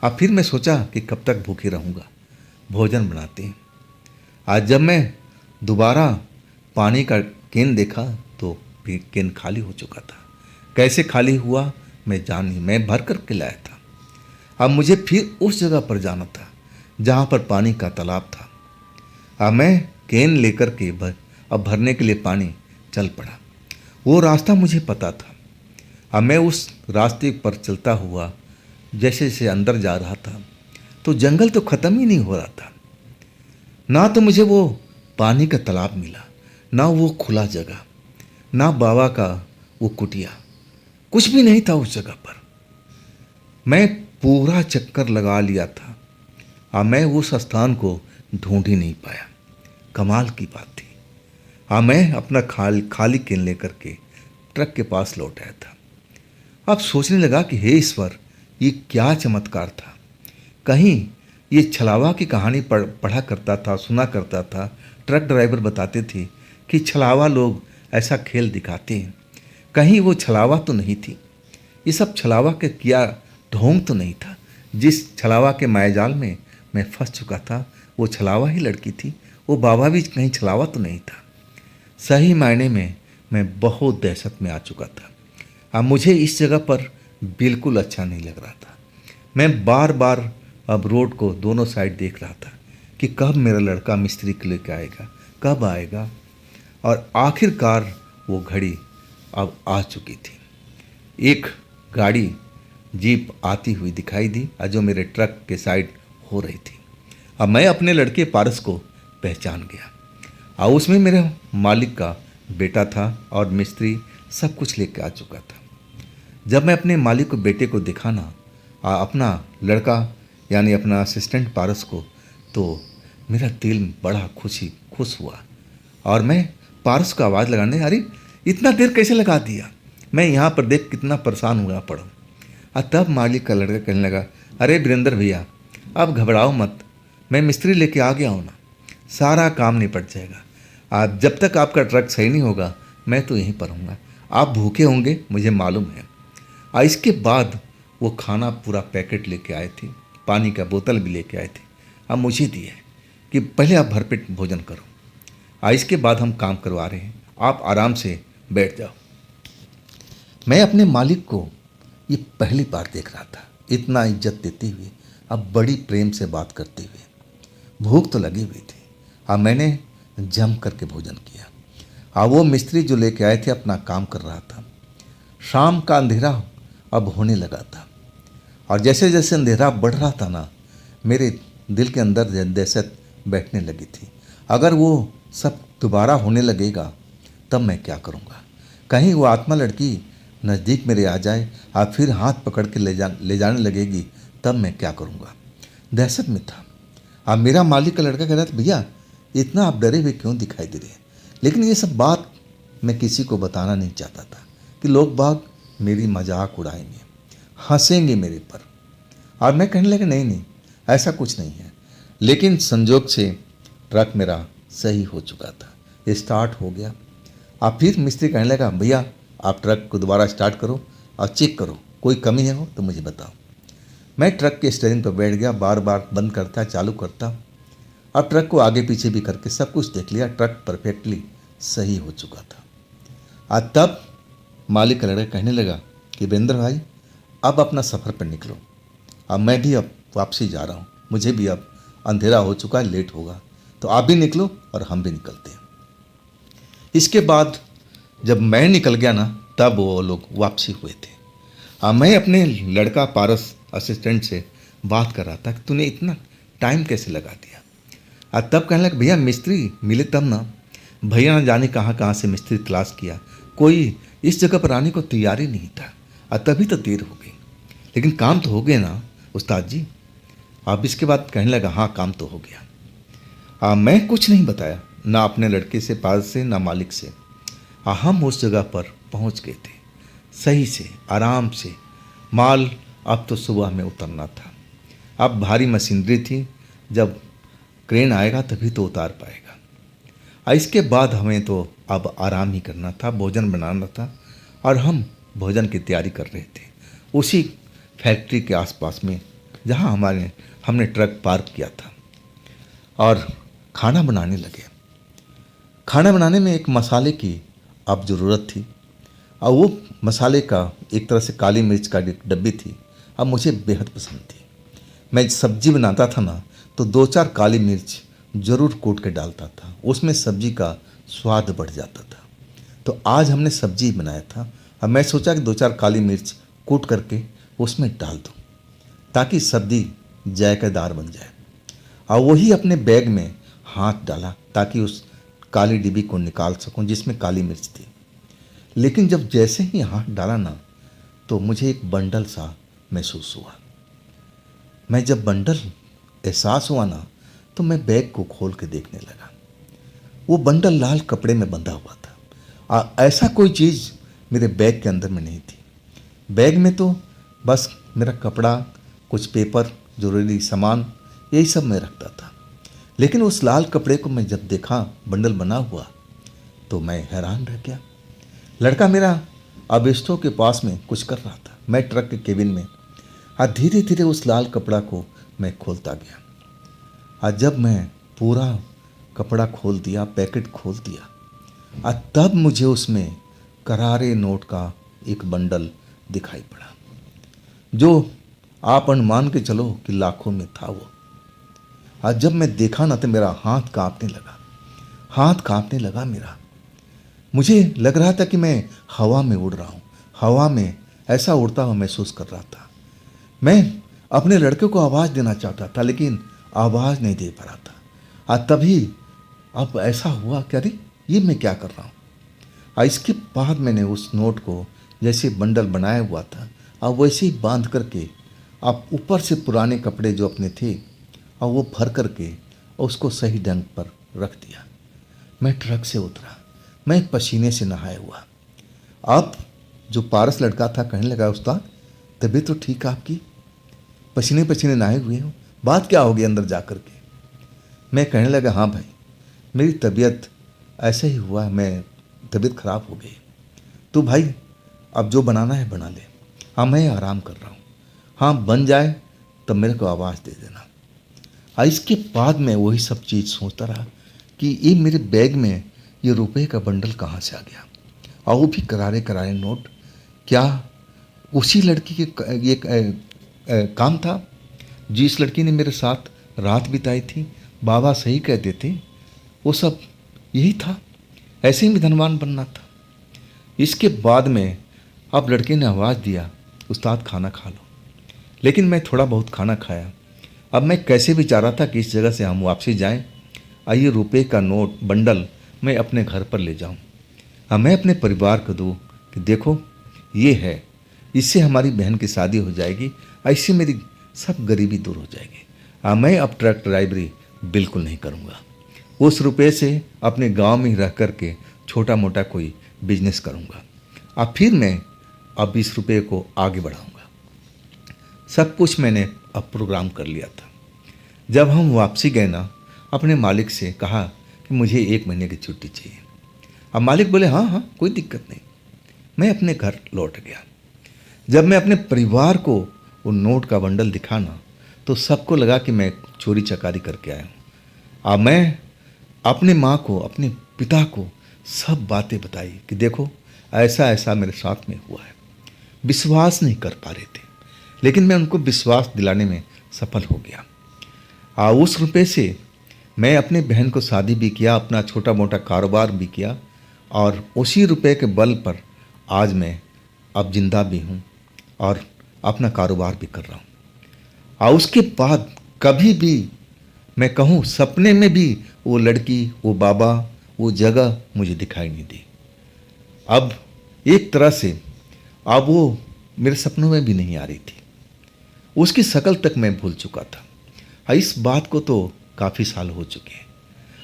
अब फिर मैं सोचा कि कब तक भूखे रहूँगा, भोजन बनाते हैं। आज जब मैं दोबारा पानी का केन देखा तो केन खाली हो चुका था। कैसे खाली हुआ मैं जान नहीं, मैं भर कर के लाया था। अब मुझे फिर उस जगह पर जाना था जहाँ पर पानी का तालाब था। अब मैं केन लेकर के अब भरने के लिए पानी चल पड़ा। वो रास्ता मुझे पता था। अब मैं उस रास्ते पर चलता हुआ जैसे जैसे अंदर जा रहा था तो जंगल तो ख़त्म ही नहीं हो रहा था। ना तो मुझे वो पानी का तालाब मिला, ना वो खुला जगह, ना बाबा का वो कुटिया, कुछ भी नहीं था उस जगह पर। मैं पूरा चक्कर लगा लिया था और मैं उस स्थान को ढूंढ ही नहीं पाया। कमाल की बात थी। मैं अपना खाली केन लेकर के ट्रक के पास लौट आया था। अब सोचने लगा कि हे ईश्वर, ये क्या चमत्कार था। कहीं ये छलावा की कहानी पढ़ा करता था, सुना करता था। ट्रक ड्राइवर बताते थे कि छलावा लोग ऐसा खेल दिखाते हैं। कहीं वो छलावा तो नहीं थी। ये सब छलावा के किया ढोंग तो नहीं था। जिस छलावा के मायाजाल में मैं फंस चुका था वो छलावा ही लड़की थी। वो बाबा भी कहीं छलावा तो नहीं था। सही मायने में मैं बहुत दहशत में आ चुका था। अब मुझे इस जगह पर बिल्कुल अच्छा नहीं लग रहा था। मैं बार बार अब रोड को दोनों साइड देख रहा था कि कब मेरा लड़का मिस्त्री के लेके आएगा, कब आएगा। और आखिरकार वो घड़ी अब आ चुकी थी। एक गाड़ी जीप आती हुई दिखाई दी और जो मेरे ट्रक के साइड हो रही थी। अब मैं अपने लड़के पारस को पहचान गया और उसमें मेरे मालिक का बेटा था और मिस्त्री सब कुछ लेकर आ चुका था। जब मैं अपने मालिक को बेटे को दिखाना अपना लड़का यानी अपना असिस्टेंट पारस को, तो मेरा दिल बड़ा खुश हुआ और मैं पारस को आवाज़ लगाने, अरे इतना देर कैसे लगा दिया, मैं यहाँ पर देख कितना परेशान हुआ पड़ा। और तब मालिक का लड़का कहने लगा, अरे वीरेंद्र भैया, अब घबराओ मत, मैं मिस्त्री लेके आ गया हूँ ना, सारा काम निपट जाएगा। आज जब तक आपका ट्रक सही नहीं होगा मैं तो यहीं पर हूँगा। आप भूखे होंगे मुझे मालूम है। और इसके बाद वो खाना पूरा पैकेट लेके आए थे, पानी का बोतल भी लेके आए थे। अब मुझे दिए कि पहले आप भरपेट भोजन करो, और इसके बाद हम काम करवा रहे हैं, आप आराम से बैठ जाओ। मैं अपने मालिक को ये पहली बार देख रहा था, इतना इज्जत देते हुए, अब बड़ी प्रेम से बात करते हुए। भूख तो लगी हुई थी, अब मैंने जम करके भोजन किया। और वो मिस्त्री जो लेके आए थे अपना काम कर रहा था। शाम का अंधेरा अब होने लगा था, और जैसे जैसे अंधेरा बढ़ रहा था ना, मेरे दिल के अंदर दहशत बैठने लगी थी। अगर वो सब दोबारा होने लगेगा तब मैं क्या करूँगा? कहीं वो आत्मा लड़की नज़दीक मेरे आ जाए और फिर हाथ पकड़ के ले जाने लगेगी, तब मैं क्या करूँगा? दहशत में था। अब मेरा मालिक का लड़का कह रहा था, भैया इतना आप डरे हुए क्यों दिखाई दे रहे हैं? लेकिन ये सब बात मैं किसी को बताना नहीं चाहता था कि लोग बाग मेरी मजाक उड़ाएंगे, हंसेंगे मेरे पर। और मैं कहने लगा, नहीं नहीं, ऐसा कुछ नहीं है। लेकिन संजोग से ट्रक मेरा सही हो चुका था, स्टार्ट हो गया। अब फिर मिस्त्री कहने लगा, भैया आप ट्रक को दोबारा स्टार्ट करो और चेक करो, कोई कमी है हो तो मुझे बताओ। मैं ट्रक के स्टीयरिंग पर बैठ गया, बार बार बंद करता चालू करता, और ट्रक को आगे पीछे भी करके सब कुछ देख लिया। ट्रक परफेक्टली सही हो चुका था। और तब मालिक का लड़का कहने लगा कि वीरेंद्र भाई, अब अपना सफ़र पर निकलो। अब मैं भी अब वापसी जा रहा हूँ, मुझे भी अब अंधेरा हो चुका है, लेट होगा, तो आप भी निकलो और हम भी निकलते हैं। इसके बाद जब मैं निकल गया ना, तब वो लोग वापसी हुए थे। अब मैं अपने लड़का पारस असिस्टेंट से बात कर रहा था कि तूने इतना टाइम कैसे लगा दिया। और तब कहने लगा, भैया मिस्त्री मिले तब ना, भैया न जाने कहाँ कहाँ से मिस्त्री तलाश किया, कोई इस जगह पर आने को तैयार ही नहीं था, और तभी तो देर हो गई। लेकिन काम तो हो गया ना उस्ताद जी। अब इसके बाद कहने लगा, हाँ काम तो हो गया। मैं कुछ नहीं बताया, ना अपने लड़के से, पास से, ना मालिक से। हम उस जगह पर पहुंच गए थे सही से, आराम से। माल अब तो सुबह में उतरना था, अब भारी मशीनरी थी, जब क्रेन आएगा तभी तो उतार पाएगा। इसके बाद हमें तो अब आराम ही करना था, भोजन बनाना था, और हम भोजन की तैयारी कर रहे थे उसी फैक्ट्री के आसपास में जहां हमने ट्रक पार्क किया था। और खाना बनाने लगे। खाना बनाने में एक मसाले की अब ज़रूरत थी, और वो मसाले का एक तरह से काली मिर्च का डब्बी थी, अब मुझे बेहद पसंद थी। मैं सब्जी बनाता था ना, तो 2-4 काली मिर्च ज़रूर कूट के डालता था, उसमें सब्जी का स्वाद बढ़ जाता था। तो आज हमने सब्जी बनाया था, अब मैं सोचा कि 2-4 काली मिर्च कूट करके उसमें डाल दूँ ताकि सब्जी जायकेदार बन जाए। और वही अपने बैग में हाथ डाला ताकि उस काली डिब्बी को निकाल सकूं जिसमें काली मिर्च थी। लेकिन जब जैसे ही हाथ डाला ना, तो मुझे एक बंडल सा महसूस हुआ। मैं जब बंडल एहसास हुआ ना, तो मैं बैग को खोल के देखने लगा। वो बंडल लाल कपड़े में बंधा हुआ था, और ऐसा कोई चीज़ मेरे बैग के अंदर में नहीं थी। बैग में तो बस मेरा कपड़ा, कुछ पेपर, ज़रूरी सामान, यही सब मैं रखता था। लेकिन उस लाल कपड़े को मैं जब देखा बंडल बना हुआ, तो मैं हैरान रह गया। लड़का मेरा अबिस्टो के पास में कुछ कर रहा था, मैं ट्रक के केबिन में। और धीरे धीरे उस लाल कपड़ा को मैं खोलता गया, और जब मैं पूरा कपड़ा खोल दिया, पैकेट खोल दिया, और तब मुझे उसमें करारे नोट का एक बंडल दिखाई पड़ा, जो आप अनुमान के चलो कि लाखों में था वो। और जब मैं देखा ना, तो मेरा हाथ कांपने लगा मेरा। मुझे लग रहा था कि मैं हवा में उड़ रहा हूँ, हवा में ऐसा उड़ता हुआ महसूस कर रहा था। मैं अपने लड़के को आवाज़ देना चाहता था, लेकिन आवाज़ नहीं दे पा रहा था। और तभी अब ऐसा हुआ कि अरे ये मैं क्या कर रहा हूँ। और इसके बाद मैंने उस नोट को जैसे बंडल बनाया हुआ था, और वैसे ही बांध करके अब ऊपर से पुराने कपड़े जो अपने थे, और वो भर करके उसको सही ढंग पर रख दिया। मैं ट्रक से उतरा, मैं पसीने से नहाया हुआ। अब जो पारस लड़का था कहने लगा, उस्ताद तबीयत तो ठीक है आपकी, पसीने पसीने नहाए हुए हो, बात क्या होगी अंदर जा कर के। मैं कहने लगा, हाँ भाई मेरी तबीयत ऐसे ही हुआ है, मैं तबीयत ख़राब हो गई। तो भाई अब जो बनाना है बना ले, हाँ मैं आराम कर रहा हूँ, हाँ बन जाए तब मेरे को आवाज़ दे देना। इसके बाद मैं वही सब चीज़ सोचता रहा कि ये मेरे बैग में ये रुपए का बंडल कहाँ से आ गया, और वो भी करारे करारे नोट। क्या उसी लड़की के ये काम था जिस लड़की ने मेरे साथ रात बिताई थी। बाबा सही कहते थे, वो सब यही था, ऐसे ही भी धनवान बनना था। इसके बाद में अब लड़के ने आवाज़ दिया, उस्ताद खाना खा लो। लेकिन मैं थोड़ा बहुत खाना खाया। अब मैं कैसे भी चाह रहा था कि इस जगह से हम वापसी जाएं, आइए रुपए का नोट बंडल मैं अपने घर पर ले जाऊं। अब मैं अपने परिवार को दूं कि देखो ये है, इससे हमारी बहन की शादी हो जाएगी, ऐसे मेरी सब गरीबी दूर हो जाएगी। मैं अब ट्रक ड्राइवरी बिल्कुल नहीं करूँगा। उस रुपये से अपने गांव में ही रह कर के छोटा मोटा कोई बिजनेस करूँगा। अब फिर मैं अब इस रुपये को आगे बढ़ाऊँगा। सब कुछ मैंने अब प्रोग्राम कर लिया था। जब हम वापसी गए ना, अपने मालिक से कहा कि मुझे 1 महीने की छुट्टी चाहिए। अब मालिक बोले, हाँ हाँ कोई दिक्कत नहीं। मैं अपने घर लौट गया। जब मैं अपने परिवार को वो नोट का बंडल दिखाना, तो सबको लगा कि मैं चोरी चकारी करके आया हूँ। अब मैं अपने माँ को, अपने पिता को सब बातें बताई कि देखो ऐसा ऐसा मेरे साथ में हुआ है। विश्वास नहीं कर पा रहे थे, लेकिन मैं उनको विश्वास दिलाने में सफल हो गया। उस रुपये से मैं अपने बहन को शादी भी किया, अपना छोटा मोटा कारोबार भी किया, और उसी रुपये के बल पर आज मैं अब जिंदा भी हूँ और अपना कारोबार भी कर रहा हूँ। और उसके बाद कभी भी मैं कहूँ सपने में भी वो लड़की, वो बाबा, वो जगह मुझे दिखाई नहीं दी। अब एक तरह से अब वो मेरे सपनों में भी नहीं आ रही थी। उसकी शक्ल तक मैं भूल चुका था। इस बात को तो काफ़ी साल हो चुके हैं।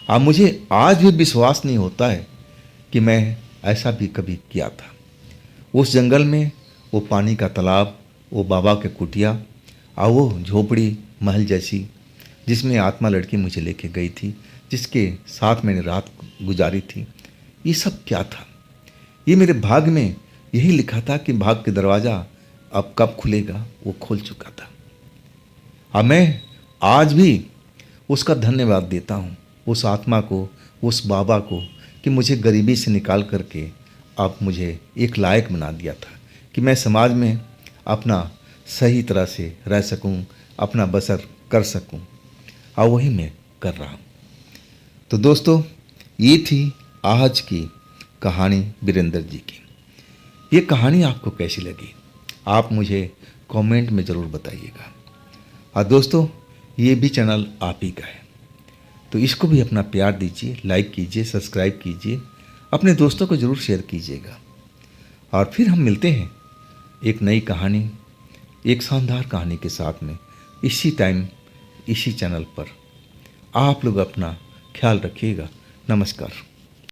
अब मुझे आज भी विश्वास नहीं होता है कि मैं ऐसा भी कभी किया था। उस जंगल में वो पानी का तालाब, वो बाबा के कुटिया, और वो झोपड़ी महल जैसी जिसमें आत्मा लड़की मुझे लेके गई थी, जिसके साथ मैंने रात गुजारी थी, ये सब क्या था? ये मेरे भाग्य में यही लिखा था कि भाग्य का दरवाज़ा अब कब खुलेगा, वो खुल चुका था। अब मैं आज भी उसका धन्यवाद देता हूँ, उस आत्मा को, उस बाबा को, कि मुझे गरीबी से निकाल करके अब मुझे एक लायक बना दिया था कि मैं समाज में अपना सही तरह से रह सकूं, अपना बसर कर सकूं, और वही मैं कर रहा हूं। तो दोस्तों, ये थी आज की कहानी वीरेंद्र जी की। ये कहानी आपको कैसी लगी आप मुझे कमेंट में ज़रूर बताइएगा। और दोस्तों, ये भी चैनल आप ही का है, तो इसको भी अपना प्यार दीजिए, लाइक कीजिए, सब्सक्राइब कीजिए, अपने दोस्तों को ज़रूर शेयर कीजिएगा। और फिर हम मिलते हैं एक नई कहानी, एक शानदार कहानी के साथ में, इसी टाइम इसी चैनल पर। आप लोग अपना ख्याल रखिएगा। नमस्कार।